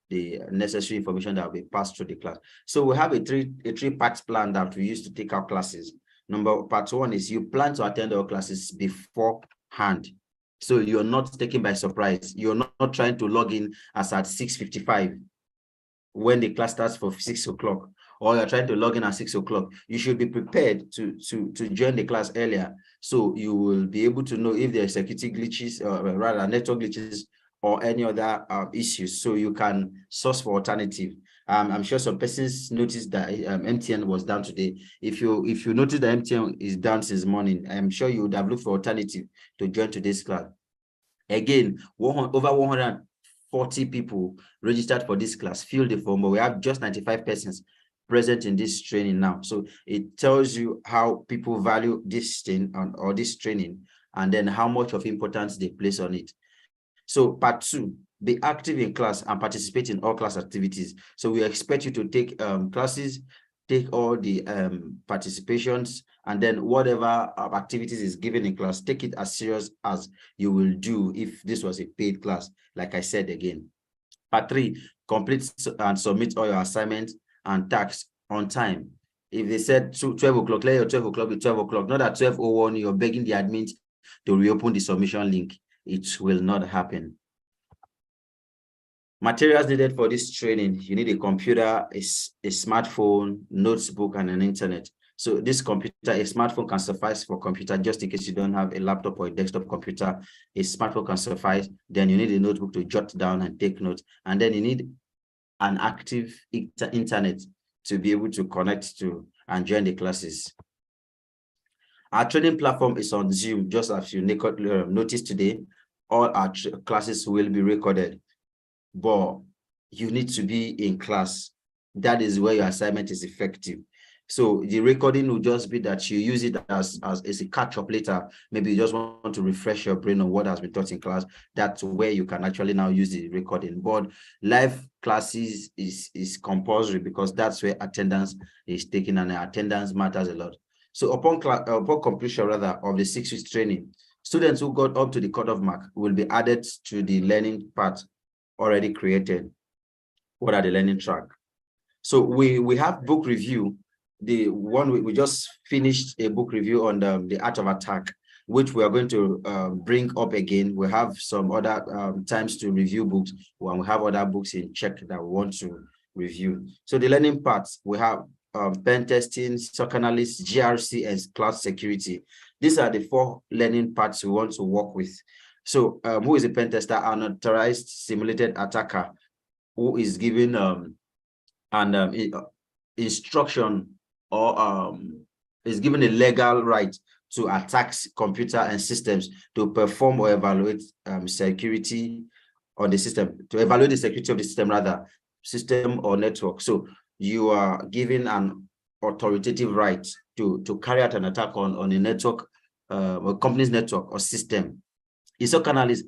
[SPEAKER 2] the necessary information that will be passed through the class. So we have a three-part plan that we use to take our classes. Part one is you plan to attend our classes beforehand. So you're not taken by surprise. You're not trying to log in as at 6:55 when the class starts for 6 o'clock, or you're trying to log in at 6 o'clock. You should be prepared to join the class earlier, so you will be able to know if there are security glitches, or rather network glitches, or any other issues, so you can source for alternative. I'm sure some persons noticed that MTN was down today. If you notice that MTN is down since morning, I'm sure you would have looked for alternative to join today's class. Again, over 140 people registered for this class, filled the form, but we have just 95 persons present in this training now. So it tells you how people value this thing or this training, and then how much of importance they place on it. So part 2, be active in class and participate in all class activities. So we expect you to take classes, take all the participations, and then whatever activities is given in class, take it as serious as you will do if this was a paid class, like I said again. Part 3, complete and submit all your assignments and tasks on time. If they said 12 o'clock, let your 12 o'clock be 12 o'clock, not at 12:01, you're begging the admin to reopen the submission link. It will not happen. Materials needed for this training: you need a computer, a smartphone, notebook, and an internet. So this computer, a smartphone can suffice for computer, just in case you don't have a laptop or a desktop computer. A smartphone can suffice. Then you need a notebook to jot down and take notes. And then you need an active internet to be able to connect to and join the classes. Our training platform is on Zoom, just as you noticed today. All our classes will be recorded, but you need to be in class. That is where your assignment is effective. So the recording will just be that you use it as a catch-up later. Maybe you just want to refresh your brain on what has been taught in class. That's where you can actually now use the recording. But live classes is compulsory, because that's where attendance is taken, and attendance matters a lot. So upon completion of the 6 weeks training, students who got up to the cutoff mark will be added to the learning part already created. What are the learning track? So we have book review. The one we just finished a book review on the art of attack, which we are going to bring up again. We have some other times to review books when we have other books in check that we want to review. So the learning parts, we have pen testing, SOC analysis, GRC, and cloud security. These are the 4 learning parts we want to work with. So who is a pen tester? An authorized simulated attacker who is given instruction or is given a legal right to attack computer and systems to perform or evaluate security on the system, to evaluate the security of the system, rather, system or network. So you are given an authoritative right to carry out an attack on a network, a company's network or system. A SOC analyst,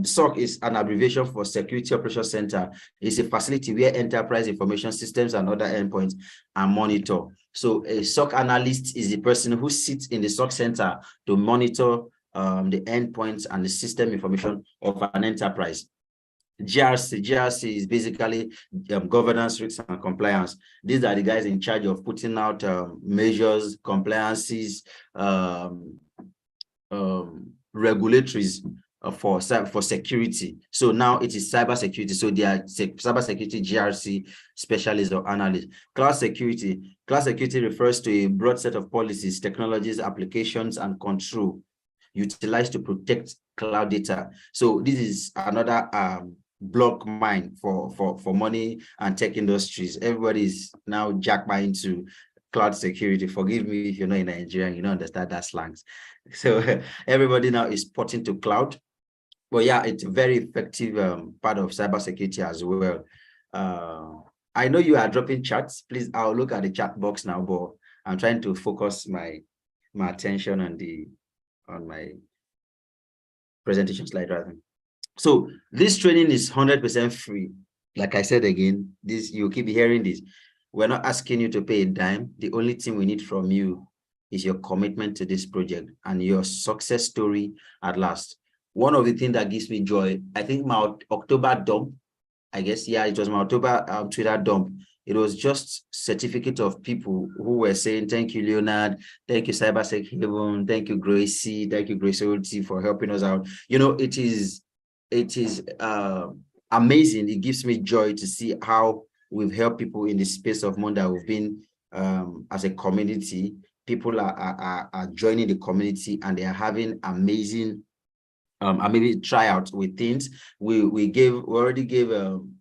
[SPEAKER 2] SOC is an abbreviation for Security Operations Center. It's a facility where enterprise information systems and other endpoints are monitored. So a SOC analyst is the person who sits in the SOC center to monitor the endpoints and the system information of an enterprise. GRC is basically governance, risks, and compliance. These are the guys in charge of putting out measures, compliances, regulatories for security. So now it is cybersecurity. So they are cybersecurity GRC specialists or analysts. Cloud security. Cloud security refers to a broad set of policies, technologies, applications, and control utilized to protect cloud data. So this is another block mine for money and tech industries. Everybody is now jackpot into cloud security. Forgive me if you're not in Nigeria and you don't understand that slangs. So everybody now is porting to cloud. Well, yeah, it's a very effective part of cybersecurity as well. I know you are dropping chats. Please, I'll look at the chat box now, but I'm trying to focus my attention on my presentation slide rather. So this training is 100% free. Like I said again, you keep hearing this. We're not asking you to pay a dime. The only thing we need from you is your commitment to this project and your success story at last. One of the things that gives me joy, I think my October dump, I guess, yeah, it was my October Twitter dump. It was just certificate of people who were saying, thank you, Leonard, thank you, CyberSec Haven, thank you, Gracie, thank you, Gracie OT for helping us out. You know, it is amazing. It gives me joy to see how we've helped people in the space of month that we've been as a community. People are joining the community and they are having amazing maybe tryout with things. We already gave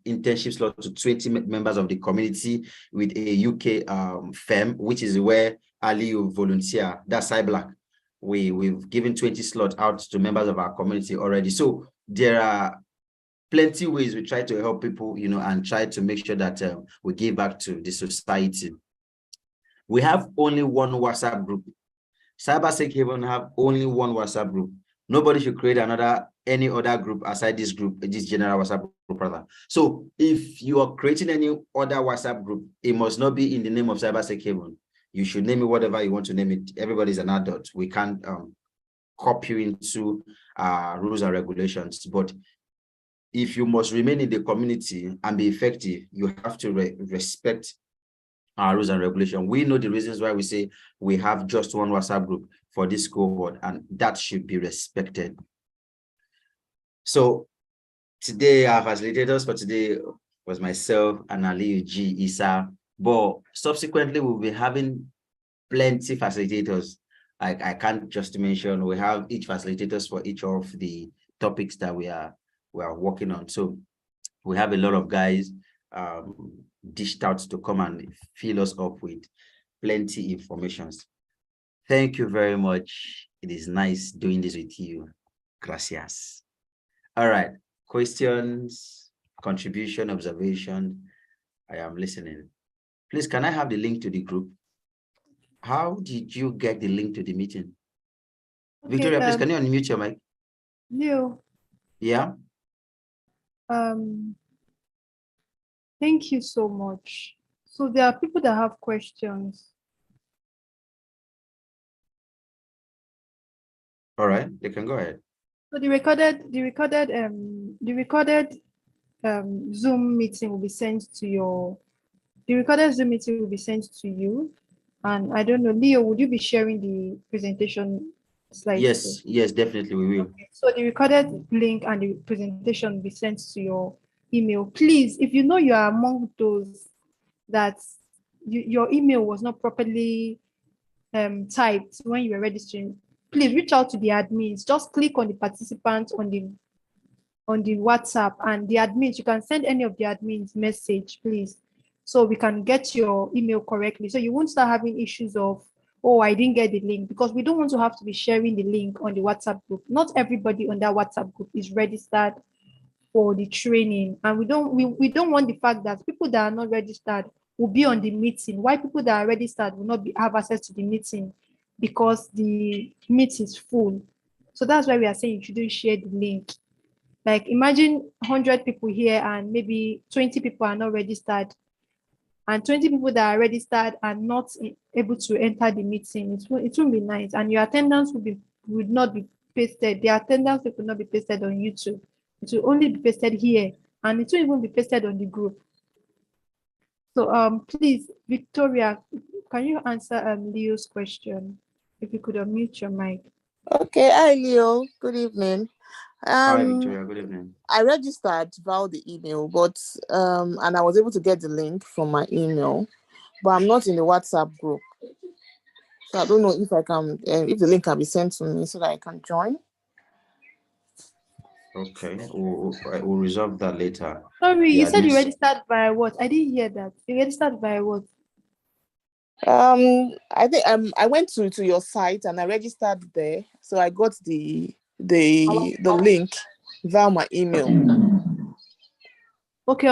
[SPEAKER 2] internship slot to 20 members of the community with a UK firm, which is where Ali will volunteer. That's iBlack. We've given 20 slots out to members of our community already. So there are plenty ways we try to help people, you know, and try to make sure that we give back to the society. We have only one WhatsApp group. CyberSec Haven have only one WhatsApp group. Nobody should create another any other group aside this group, this general WhatsApp group rather. So if you are creating any other WhatsApp group, it must not be in the name of CyberSec Haven. You should name it whatever you want to name it. Everybody's an adult. We can't copy you into rules and regulations. But if you must remain in the community and be effective, you have to respect our rules and regulations. We know the reasons why we say we have just one WhatsApp group for this cohort, and that should be respected. So today, our facilitators for today was myself and Ali G. Isa, but subsequently we'll be having plenty facilitators. I can't just mention, we have each facilitators for each of the topics that we are working on. So we have a lot of guys dished out to come and fill us up with plenty informations. Thank you very much. It is nice doing this with you. Gracias. All right, questions, contribution, observation. I am listening. Please, can I have the link to the group? How did you get the link to the meeting? Okay, Victoria, please, can you unmute your mic?
[SPEAKER 7] Leo.
[SPEAKER 2] Yeah.
[SPEAKER 7] Thank you so much. So there are people that have questions.
[SPEAKER 2] All right, they can go ahead.
[SPEAKER 7] So the recorded Zoom meeting will be sent to your. The recorded Zoom meeting will be sent to you, and I don't know, Leo, would you be sharing the presentation slides?
[SPEAKER 2] Yes, yes, definitely we will.
[SPEAKER 7] Okay. So the recorded link and the presentation will be sent to your email. Please, if you know you are among those that your email was not properly typed when you were registering, please reach out to the admins. Just click on the participants on the WhatsApp, and the admins, you can send any of the admins message, please, so we can get your email correctly. So you won't start having issues of, oh, I didn't get the link, because we don't want to have to be sharing the link on the WhatsApp group. Not everybody on that WhatsApp group is registered for the training, and we don't want the fact that people that are not registered will be on the meeting, why people that are registered will not have access to the meeting because the meet is full. So that's why we are saying you shouldn't share the link. Like, imagine 100 people here and maybe 20 people are not registered, and 20 people that are registered are not able to enter the meeting. It won't be nice, and your attendance would not be pasted. The attendance will not be pasted on YouTube. It will only be pasted here, and it won't even be pasted on the group. So please, Victoria, can you answer Leo's question? If you could unmute your mic.
[SPEAKER 8] Okay, hi Leo. Good evening.
[SPEAKER 2] Hi Victoria, good evening.
[SPEAKER 8] I registered via the email, but and I was able to get the link from my email, but I'm not in the WhatsApp group. So I don't know if I can, if the link can be sent to me so that I can join.
[SPEAKER 2] Okay, we'll resolve that later.
[SPEAKER 7] Sorry, you said you registered by what? I didn't hear that. You registered by what?
[SPEAKER 8] I think I went to your site and I registered there, so I got the link via my email.
[SPEAKER 7] Okay,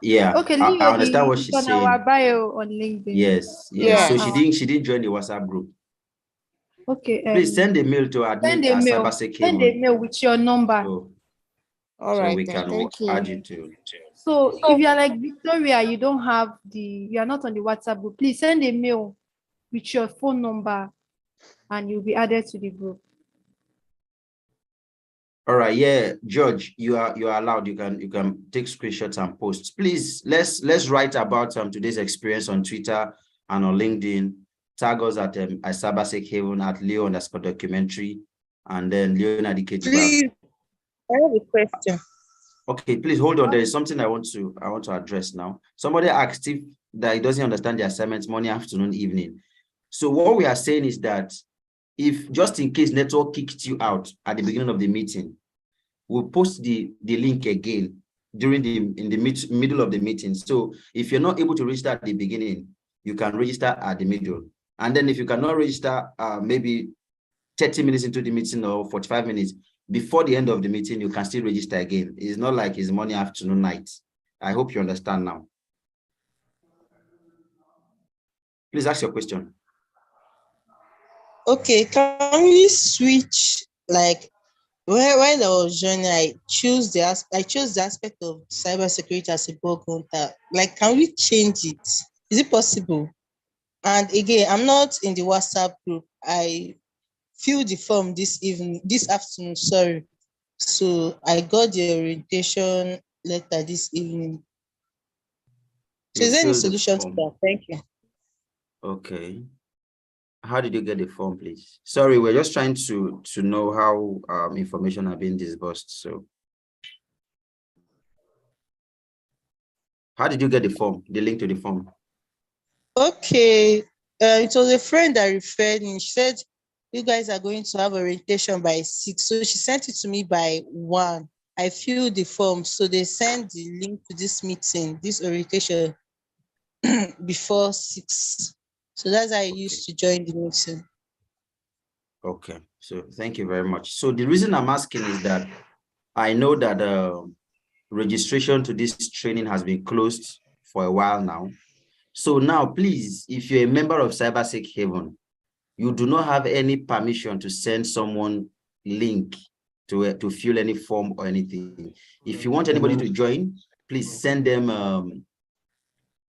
[SPEAKER 2] yeah.
[SPEAKER 7] Okay,
[SPEAKER 2] I
[SPEAKER 7] Leo,
[SPEAKER 2] understand what she's
[SPEAKER 7] on
[SPEAKER 2] saying.
[SPEAKER 7] our bio on LinkedIn.
[SPEAKER 2] Yes.
[SPEAKER 8] Yeah.
[SPEAKER 2] So she didn't join the WhatsApp group.
[SPEAKER 7] Okay.
[SPEAKER 2] Please send a mail to admin at CyberSec Haven.
[SPEAKER 7] Send a mail with your number.
[SPEAKER 8] All right,
[SPEAKER 2] we
[SPEAKER 8] then.
[SPEAKER 2] can
[SPEAKER 8] Thank you.
[SPEAKER 2] add you to.
[SPEAKER 7] So if you are like Victoria, you are not on the WhatsApp group, please send a mail with your phone number and you'll be added to the group.
[SPEAKER 2] All right, yeah, George, you are allowed. You can take screenshots and posts. Please, let's write about today's experience on Twitter and on LinkedIn. Tag us at CyberSec Haven at Leo_documentary, and then Leonard DK.
[SPEAKER 4] Please, I have a question.
[SPEAKER 2] Okay, please hold on. There is something I want to address now. Somebody asked if that he doesn't understand the assignments morning, afternoon, evening. So what we are saying is that if just in case network kicked you out at the beginning of the meeting, we'll post the link again during the middle of the meeting. So if you're not able to register at the beginning, you can register at the middle. And then if you cannot register maybe 30 minutes into the meeting or 45 minutes, before the end of the meeting, you can still register again. It's not like it's morning, afternoon, night. I hope you understand now. Please ask your question.
[SPEAKER 9] Okay, can we switch like
[SPEAKER 8] When I was joining, I chose the aspect of cybersecurity as a bug hunter. Like, can we change it? Is it possible? And again, I'm not in the WhatsApp group. I filled the form this afternoon, sorry. So I got the orientation letter this evening. So
[SPEAKER 2] You
[SPEAKER 8] is there any
[SPEAKER 2] fill the
[SPEAKER 8] solution to
[SPEAKER 2] form.
[SPEAKER 8] that? Thank you.
[SPEAKER 2] Okay. How did you get the form, please? Sorry, we're just trying to know how information are being disbursed. So how did you get the form, the link to the form?
[SPEAKER 8] Okay. It was a friend that referred me. She said, you guys are going to have orientation by 6. So she sent it to me by 1. I filled the form. So they sent the link to this meeting, this orientation, before 6. So that's how I used to join the meeting.
[SPEAKER 2] Okay, so thank you very much. So the reason I'm asking is that I know that registration to this training has been closed for a while now. So now, please, if you're a member of CyberSec Haven, you do not have any permission to send someone link to fill any form or anything. If you want anybody to join, please send them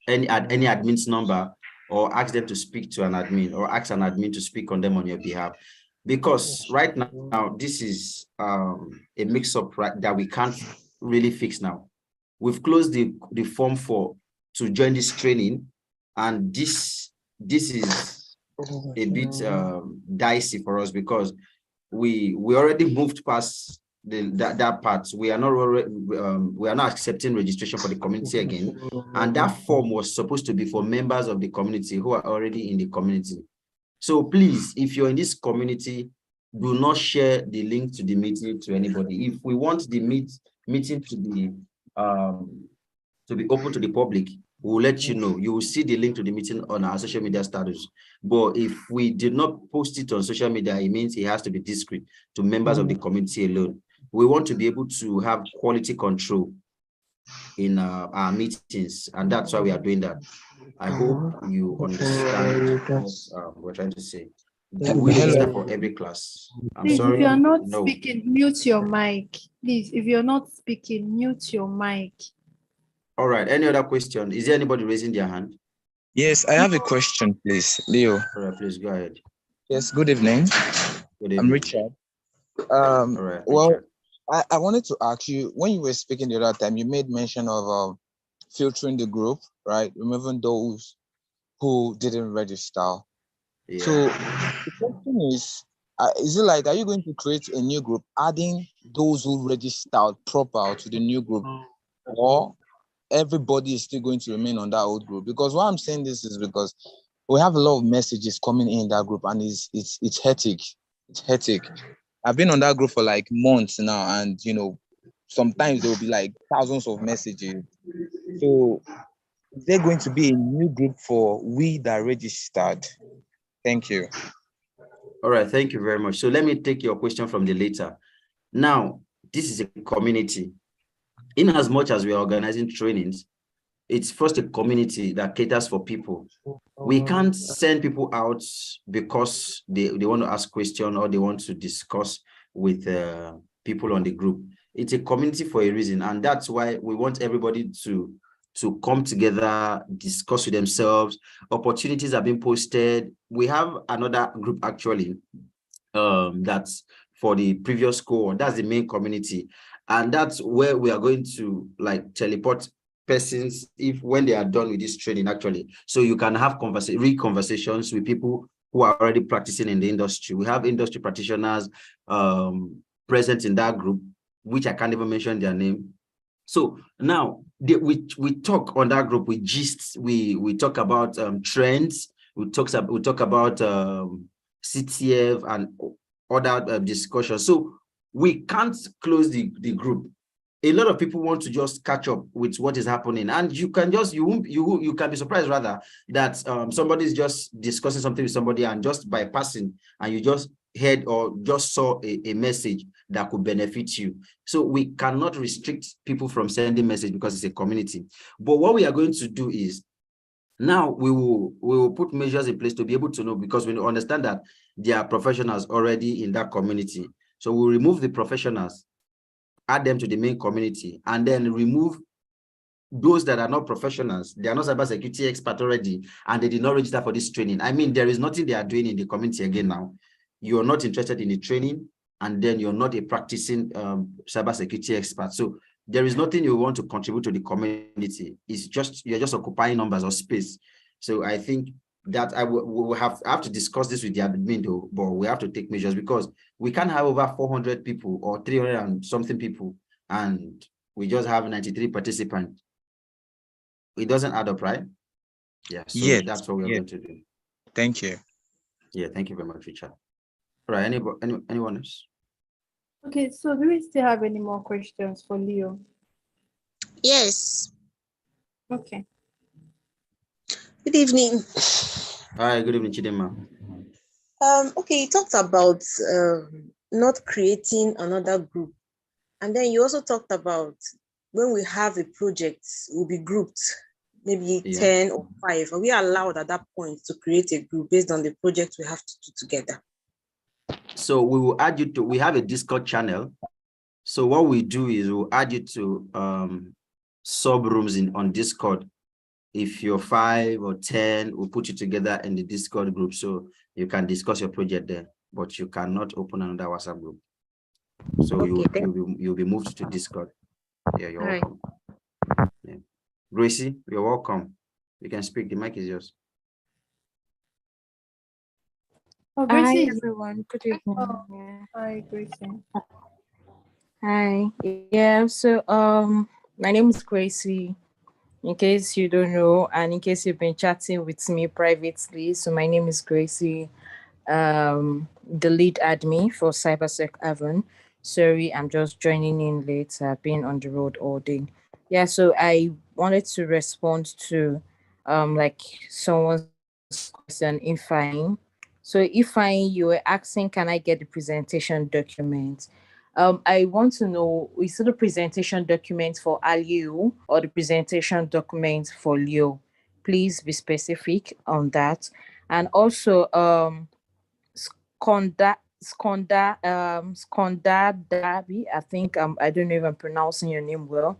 [SPEAKER 2] any admin's number, or ask them to speak to an admin, or ask an admin to speak on them on your behalf. Because right now, this is a mix-up that we can't really fix now. We've closed the form to join this training, and this is a bit dicey for us, because we already moved past that part. We are not accepting registration for the community again, and that form was supposed to be for members of the community who are already in the community. So please, if you're in this community, do not share the link to the meeting to anybody. If we want the meeting to be open to the public, we'll let you know. You will see the link to the meeting on our social media status. But if we did not post it on social media, it means it has to be discreet to members of the community alone. We want to be able to have quality control in our meetings, and that's why we are doing that. I hope you understand what we're trying to say. Do we register for every class? I'm
[SPEAKER 7] Please,
[SPEAKER 2] sorry.
[SPEAKER 7] if you're not
[SPEAKER 2] No.
[SPEAKER 7] speaking, mute your mic. Please, if you're not speaking, mute your mic.
[SPEAKER 2] All right. Any other question? Is there anybody raising their hand?
[SPEAKER 9] Yes, I have a question, please, Leo.
[SPEAKER 2] All right, please go ahead.
[SPEAKER 9] Yes, good evening.
[SPEAKER 2] Good evening.
[SPEAKER 9] I'm Richard.
[SPEAKER 2] All right,
[SPEAKER 9] well,
[SPEAKER 2] Richard.
[SPEAKER 9] I wanted to ask you, when you were speaking the other time, you made mention of filtering the group, right? Removing those who didn't register.
[SPEAKER 2] Yeah.
[SPEAKER 9] So the question is it like, are you going to create a new group, adding those who registered proper to the new group, or everybody is still going to remain on that old group? Because why I'm saying this is because we have a lot of messages coming in that group, and it's hectic. It's hectic. I've been on that group for like months now, and sometimes there will be like thousands of messages. So is there going to be a new group for we that registered? Thank you.
[SPEAKER 2] All right, thank you very much. So let me take your question from the later. Now, this is a community. In as much as we are organizing trainings, it's first a community that caters for people. We can't send people out because they want to ask questions or they want to discuss with people on the group. It's a community for a reason, and that's why we want everybody to come together, discuss with themselves. Opportunities are being posted. We have another group actually that's for the previous cohort. That's the main community, and that's where we are going to like teleport persons when they are done with this training actually, so you can have real conversations with people who are already practicing in the industry. We have industry practitioners present in that group, which I can't even mention their name. So now we talk on that group, we gist, we talk about trends, we talk about CTF and other discussions. So we can't close the group. A lot of people want to just catch up with what is happening, and you can be surprised rather that somebody is just discussing something with somebody, and just by passing, and you just heard or just saw a message that could benefit you. So we cannot restrict people from sending message because it's a community. But what we are going to do is, now we will put measures in place to be able to know, because we understand that there are professionals already in that community. So we'll remove the professionals, add them to the main community, and then remove those that are not professionals. They are not cybersecurity expert already, and they did not register for this training. I mean, there is nothing they are doing in the community again now. You're not interested in the training, and then you're not a practicing cybersecurity expert. So there is nothing you want to contribute to the community. It's just, you're just occupying numbers or space. So I think that I will have to discuss this with the admin though, but we have to take measures, because we can't have over 400 people or 300 and something people, and we just have 93 participants. It doesn't add up, right? Yeah, so
[SPEAKER 9] Yes,
[SPEAKER 2] that's what we're
[SPEAKER 9] yes.
[SPEAKER 2] going to do.
[SPEAKER 9] Thank you.
[SPEAKER 2] Yeah, thank you very much, Richard. All right, anyone else?
[SPEAKER 7] Okay, so do we still have any more questions for Leo?
[SPEAKER 10] Yes.
[SPEAKER 7] Okay.
[SPEAKER 10] Good evening.
[SPEAKER 2] Hi, good evening, Chidema.
[SPEAKER 10] Okay, you talked about not creating another group. And then you also talked about when we have a project, we'll be grouped, maybe 10 or 5. Are we allowed at that point to create a group based on the project we have to do together?
[SPEAKER 2] So we will add you to, we have a Discord channel. So what we do is we'll add you to sub rooms on Discord. If you're 5 or 10, we'll put you together in the Discord group so you can discuss your project there, but you cannot open another WhatsApp group. So
[SPEAKER 10] Okay,
[SPEAKER 2] you'll be moved to Discord. Yeah, you're
[SPEAKER 10] All
[SPEAKER 2] welcome. Yeah. Gracie, you're welcome. You can speak. The mic is yours.
[SPEAKER 7] Oh,
[SPEAKER 11] Hi
[SPEAKER 7] Gracie.
[SPEAKER 11] everyone, good evening.
[SPEAKER 7] Oh,
[SPEAKER 11] Yeah.
[SPEAKER 7] hi, Gracie.
[SPEAKER 11] Hi. Yeah, so my name is Gracie. In case you don't know, and in case you've been chatting with me privately, so my name is Gracie, the lead admin for CyberSec Avon. Sorry, I'm just joining in late. I've been on the road all day. Yeah, so I wanted to respond to like someone's question, Ifine. So Ifine, you were asking, can I get the presentation document? I want to know, is it the presentation document for Aliu or the presentation document for Leo? Please be specific on that. And also, Skonda Dabi, I think I don't know if I'm pronouncing your name well.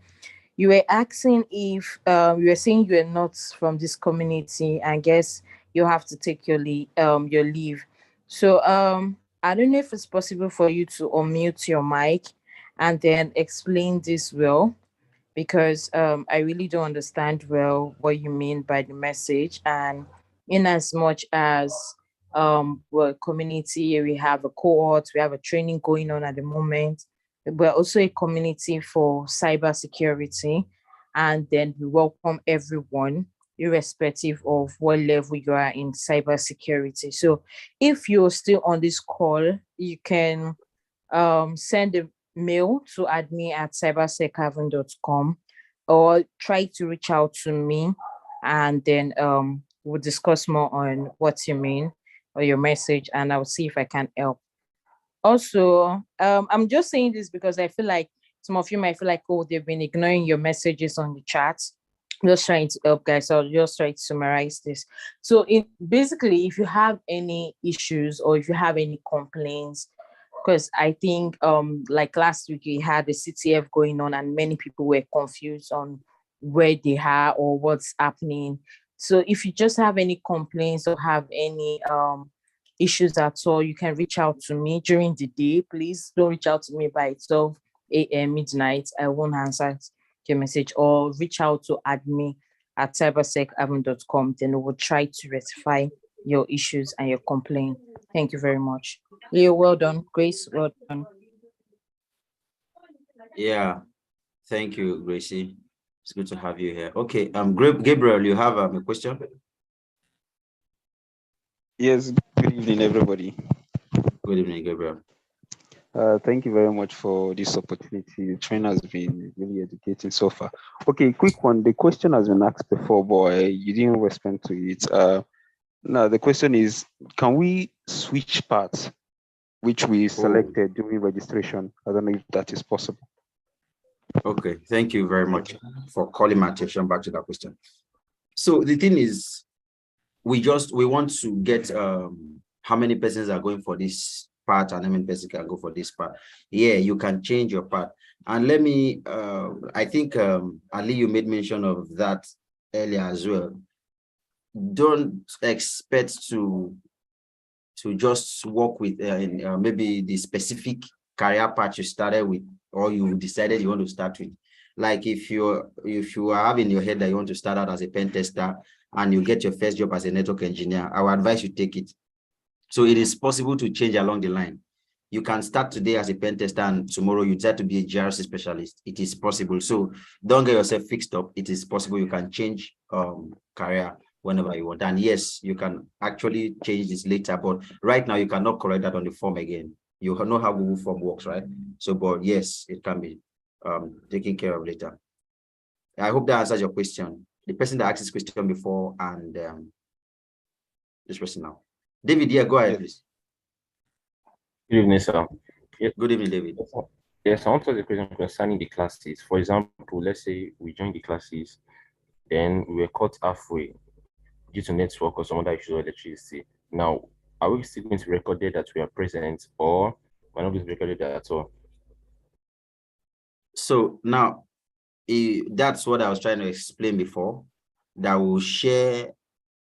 [SPEAKER 11] You were asking if you were saying you are not from this community, and guess you have to take your leave. So I don't know if it's possible for you to unmute your mic and then explain this well, because I really don't understand well what you mean by the message. And in as much as we're a community, we have a cohort, we have a training going on at the moment. We're also a community for cybersecurity, and then we welcome everyone, irrespective of what level you are in cybersecurity. So if you're still on this call, you can send a mail to admin@cybersecavern.com, or try to reach out to me, and then we'll discuss more on what you mean or your message, and I'll see if I can help. Also, I'm just saying this because I feel like some of you might feel like, oh, they've been ignoring your messages on the chat. Just trying to help, guys. So I'll just try to summarize this. So basically, if you have any issues or if you have any complaints, because I think like last week we had the CTF going on and many people were confused on where they are or what's happening. So if you just have any complaints or have any issues at all, you can reach out to me during the day. Please don't reach out to me by 12 a.m. midnight. I won't answer your message, or reach out to admin@cybersecavern.com. Then we will try to rectify your issues and your complaint. Thank you very much. Leo, well done. Grace, well done.
[SPEAKER 2] Yeah, thank you, Gracie. It's good to have you here. Okay, Gabriel, you have a question?
[SPEAKER 12] Yes, good evening, everybody.
[SPEAKER 2] Good evening, Gabriel.
[SPEAKER 12] Thank you very much for this opportunity. The training has been really educating so far. Okay, quick one. The question has been asked before, but you didn't respond to it. Now, the question is, can we switch parts which we selected during registration? I don't know if that is possible.
[SPEAKER 2] Okay, thank you very much for calling my attention back to that question. So the thing is, we want to get how many persons are going for this part, and then person can go for this part. Yeah, you can change your part. And let me, I think Ali, you made mention of that earlier as well. Don't expect to just work with maybe the specific career path you started with, or you decided you want to start with. Like if you are having in your head that you want to start out as a pen tester and you get your first job as a network engineer, I would advise you take it. So it is possible to change along the line. You can start today as a pen tester and tomorrow you decide to be a GRC specialist. It is possible. So don't get yourself fixed up. It is possible you can change career whenever you want. And yes, you can actually change this later, but right now you cannot correct that on the form again. You know how Google form works, right? So, but yes, it can be taken care of later. I hope that answers your question. The person that asked this question before and this person now. David, yeah, go ahead, please.
[SPEAKER 13] Good evening, sir.
[SPEAKER 2] Good evening, David.
[SPEAKER 13] Yes, I want to ask a question concerning the classes. For example, let's say we join the classes, then we were cut halfway due to network or some other issues of electricity. Now, are we still going to record it that we are present, or we're not going to record it at all?
[SPEAKER 2] So now, that's what I was trying to explain before, that we'll share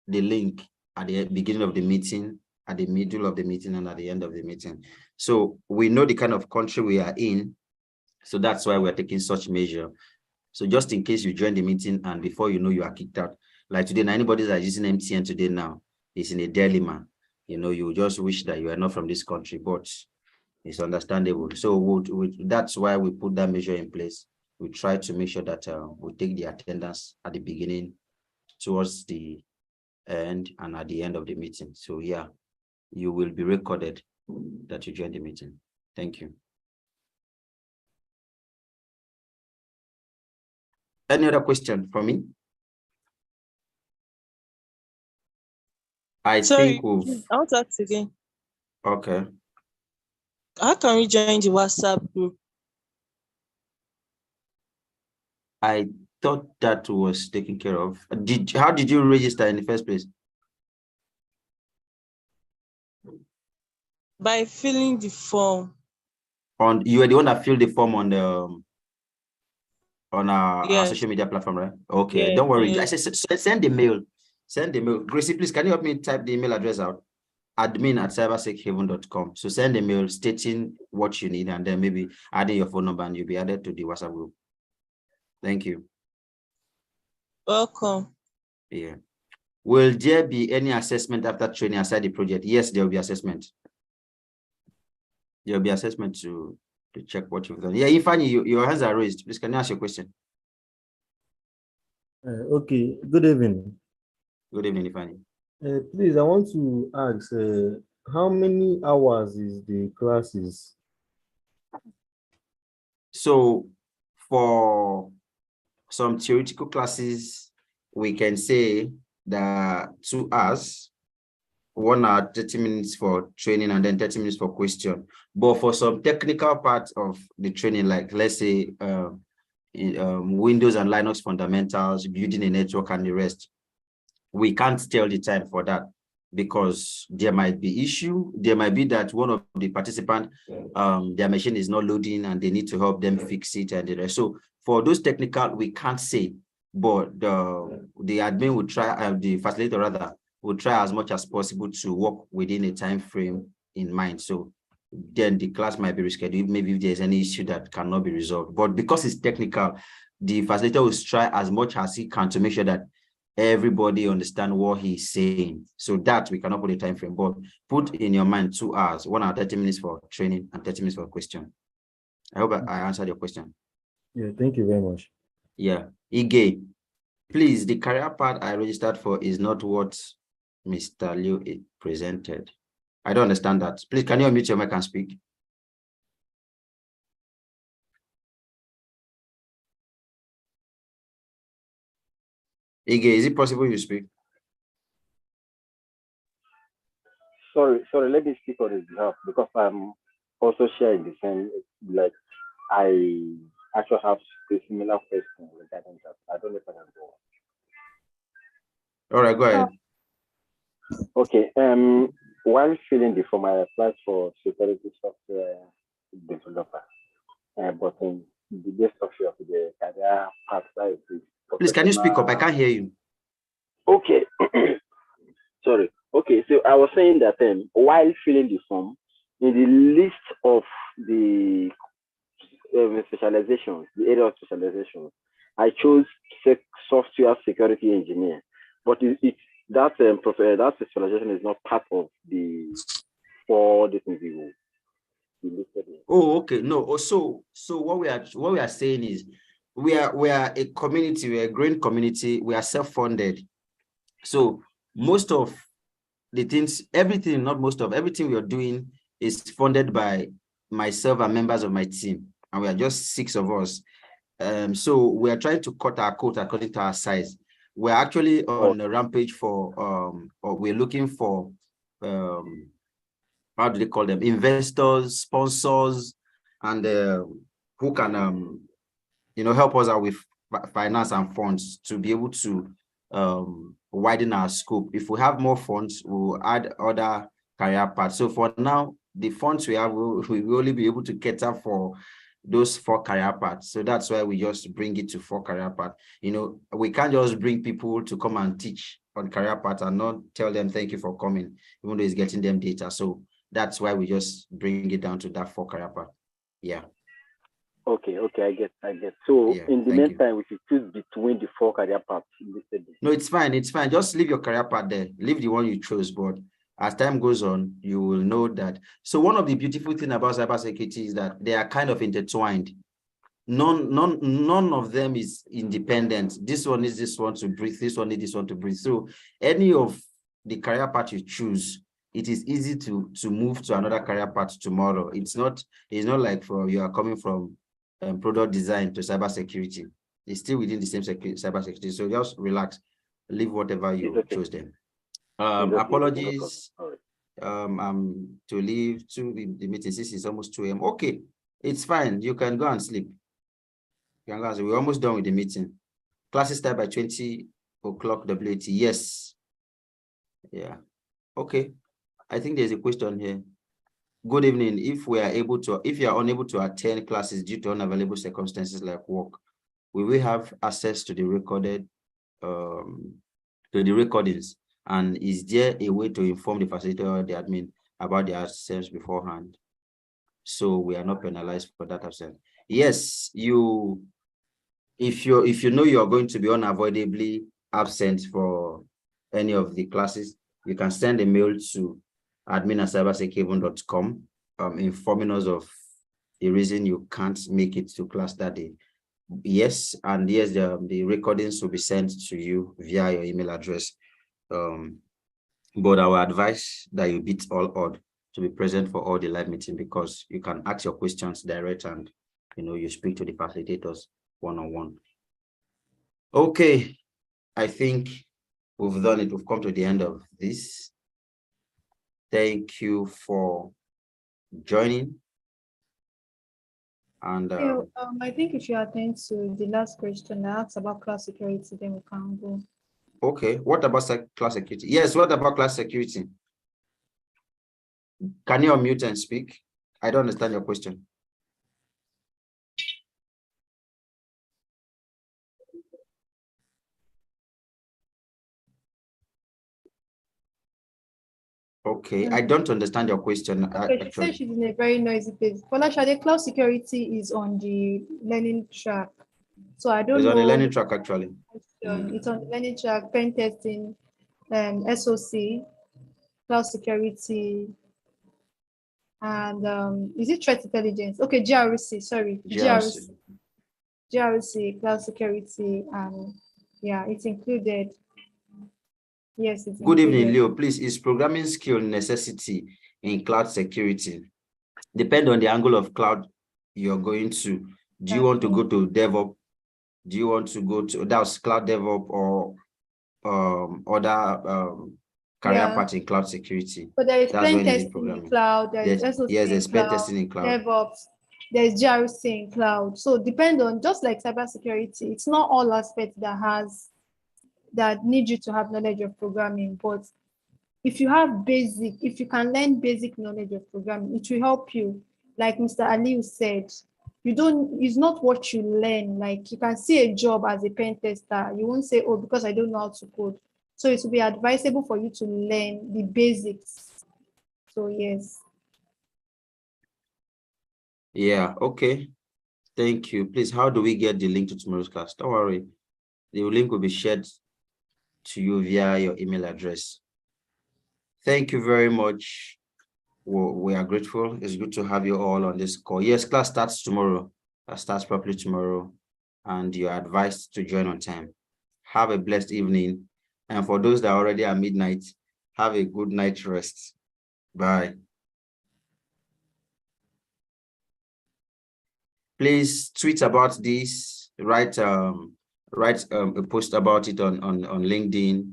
[SPEAKER 2] the link at the beginning of the meeting, at the middle of the meeting, and at the end of the meeting. So we know the kind of country we are in, so that's why we're taking such measure. So just in case you join the meeting and before you know you are kicked out, like today, now anybody that is using MTN today now is in a dilemma. You know, you just wish that you are not from this country, but it's understandable. So that's why we put that measure in place. We try to make sure that we take the attendance at the beginning, towards the end, and at the end of the meeting. So yeah, you will be recorded that you joined the meeting. Thank you. Any other question for me?
[SPEAKER 10] Sorry,
[SPEAKER 2] think we've...
[SPEAKER 10] I want to ask again.
[SPEAKER 2] Okay.
[SPEAKER 10] How can we join the WhatsApp group?
[SPEAKER 2] I thought that was taken care of. How did you register in the first place?
[SPEAKER 10] By filling the form.
[SPEAKER 2] You were the one that filled the form on the our
[SPEAKER 10] Yes.
[SPEAKER 2] social media platform, right? Okay,
[SPEAKER 10] Yes,
[SPEAKER 2] don't worry.
[SPEAKER 10] yes.
[SPEAKER 2] I said send the mail. Send the mail. Gracie, please, can you help me type the email address out? admin@cybersechaven.com. So send a mail stating what you need, and then maybe adding your phone number, and you'll be added to the WhatsApp group. Thank you.
[SPEAKER 10] Welcome.
[SPEAKER 2] Yeah. Will there be any assessment after training aside the project? Yes, there will be assessment. There will be assessment to check what you've done. Yeah, Ifani, your hands are raised. Please, can you ask your question?
[SPEAKER 14] Okay, good evening.
[SPEAKER 2] Good evening, Ifani.
[SPEAKER 14] Please, I want to ask, how many hours is the classes?
[SPEAKER 2] So for some theoretical classes, we can say that 2 hours, 1 hour, 30 minutes for training, and then 30 minutes for question. But for some technical parts of the training, like let's say Windows and Linux fundamentals, building a network, and the rest, we can't tell the time for that, because there might be issue. There might be that one of the participants, their machine is not loading and they need to help them fix it and the rest. So for those technical, we can't say, but the admin will try, the facilitator rather, will try as much as possible to work within a time frame in mind. So then the class might be rescheduled, maybe if there's any issue that cannot be resolved. But because it's technical, the facilitator will try as much as he can to make sure that everybody understand what he's saying. So that we cannot put a time frame, but put in your mind 2 hours, 1 hour, 30 minutes for training, and 30 minutes for question. I hope I answered your question.
[SPEAKER 14] Yeah, thank you very much.
[SPEAKER 2] Yeah. Ige, please, the career path I registered for is not what Mr. Liu presented. I don't understand that. Please, can you unmute your mic and speak? Ige, is it possible you speak?
[SPEAKER 15] Sorry, let me speak on his behalf, because I'm also sharing the same, like, I actually have a similar question regarding that. I don't know if I can go on.
[SPEAKER 2] All right, go ahead.
[SPEAKER 15] Okay, while filling the form, I applied for security software developer, but in the best of the career path that is
[SPEAKER 2] Please, can you speak up? I
[SPEAKER 15] professional.
[SPEAKER 2] can't hear you.
[SPEAKER 15] Okay. Sorry. Okay, so I was saying that while filling the form, in the list of the specializations, the area of specialization, I chose software security engineer, but that specialization is not part of the 4 different things you listed.
[SPEAKER 2] Oh, okay. No. So what we are saying is we are a community, we are a growing community, we are self-funded. So most of the things, everything we are doing is funded by myself and members of my team, and we are just 6 of us. So we are trying to cut our coat according to our size. We're actually on a rampage for or we're looking for how do they call them, investors, sponsors, and who can help us out with finance and funds to be able to widen our scope. If we have more funds, we'll add other career paths. So for now, the funds we have, we will only be able to cater for those 4 career paths. So that's why we just bring it to 4 career paths. We can't just bring people to come and teach on career paths and not tell them thank you for coming, even though it's getting them data. So that's why we just bring it down to that 4 career path. Yeah.
[SPEAKER 15] Okay, I get. So
[SPEAKER 2] yeah,
[SPEAKER 15] in the meantime, we should choose between the 4 career paths listed.
[SPEAKER 2] No, it's fine. Just leave your career path there. Leave the one you chose, but as time goes on, you will know that. So one of the beautiful things about cybersecurity is that they are kind of intertwined. None of them is independent. This one needs this one to breathe. This one needs this one to breathe. So any of the career path you choose, it is easy to move to another career path tomorrow. It's not like you are coming from product design to cybersecurity. It's still within the same cybersecurity. So just relax, leave whatever you chose them. Apologies. I'm to leave to the meeting. This is almost 2 a.m. Okay, it's fine. You can go and sleep. We're almost done with the meeting. Classes start by 20 o'clock WAT. Yes. Yeah. Okay. I think there's a question here. Good evening. If you are unable to attend classes due to unavailable circumstances like work, we will have access to the recordings. And is there a way to inform the facilitator or the admin about the absence beforehand, so we are not penalized for that absence? Yes, if you know you are going to be unavoidably absent for any of the classes, you can send a mail to admin@cybersechaven.com informing us of the reason you can't make it to class that day. Yes, and yes, the recordings will be sent to you via your email address. But I will advise that you beat all odds to be present for all the live meeting, because you can ask your questions direct and you speak to the facilitators one-on-one. Okay, I think we've done it. We've come to the end of this. Thank you for joining. And
[SPEAKER 7] I think if you attend to the last question I asked about class security, then we can go.
[SPEAKER 2] Okay, what about class security? Yes, what about class security? Can you unmute and speak? I don't understand your question. Okay, I don't understand your question.
[SPEAKER 7] Okay, she said she's in a very noisy place. Shade, cloud security is on the learning track. So I don't know.
[SPEAKER 2] It's on the learning track, actually.
[SPEAKER 7] It's on the learning track, pen testing, SOC, cloud security, and is it threat intelligence? Okay, GRC, sorry. GRC, cloud security, and yeah, it's included. Yes, it's
[SPEAKER 2] Good
[SPEAKER 7] included.
[SPEAKER 2] evening, Leo. Please, is programming skill necessity in cloud security? Depend on the angle of cloud you're going to. Do you want to go to DevOps? Do you want to go to that's cloud DevOps or other career path in cloud security?
[SPEAKER 7] But there is pen testing in cloud, there is SOC
[SPEAKER 2] there's
[SPEAKER 7] in
[SPEAKER 2] pen
[SPEAKER 7] cloud,
[SPEAKER 2] testing in cloud,
[SPEAKER 7] DevOps, there's GRC in cloud. So depend on, just like cybersecurity, it's not all aspects that need you to have knowledge of programming, but if you have basic, if you can learn basic knowledge of programming, it will help you. Like Mr. Aliu said, it's not what you learn. Like you can see a job as a pen tester. You won't say, oh, because I don't know how to code. So it will be advisable for you to learn the basics. So yes.
[SPEAKER 2] Yeah, okay. Thank you. Please, how do we get the link to tomorrow's class? Don't worry. The link will be shared to you via your email address. Thank you very much. We are grateful. It's good to have you all on this call. Yes, class starts tomorrow. Class starts properly tomorrow, and you're advised to join on time. Have a blessed evening. And for those that are already at midnight, have a good night rest. Bye. Please tweet about this, write a post about it on LinkedIn,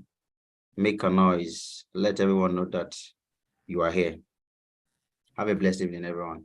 [SPEAKER 2] make a noise, let everyone know that you are here. Have a blessed evening, everyone.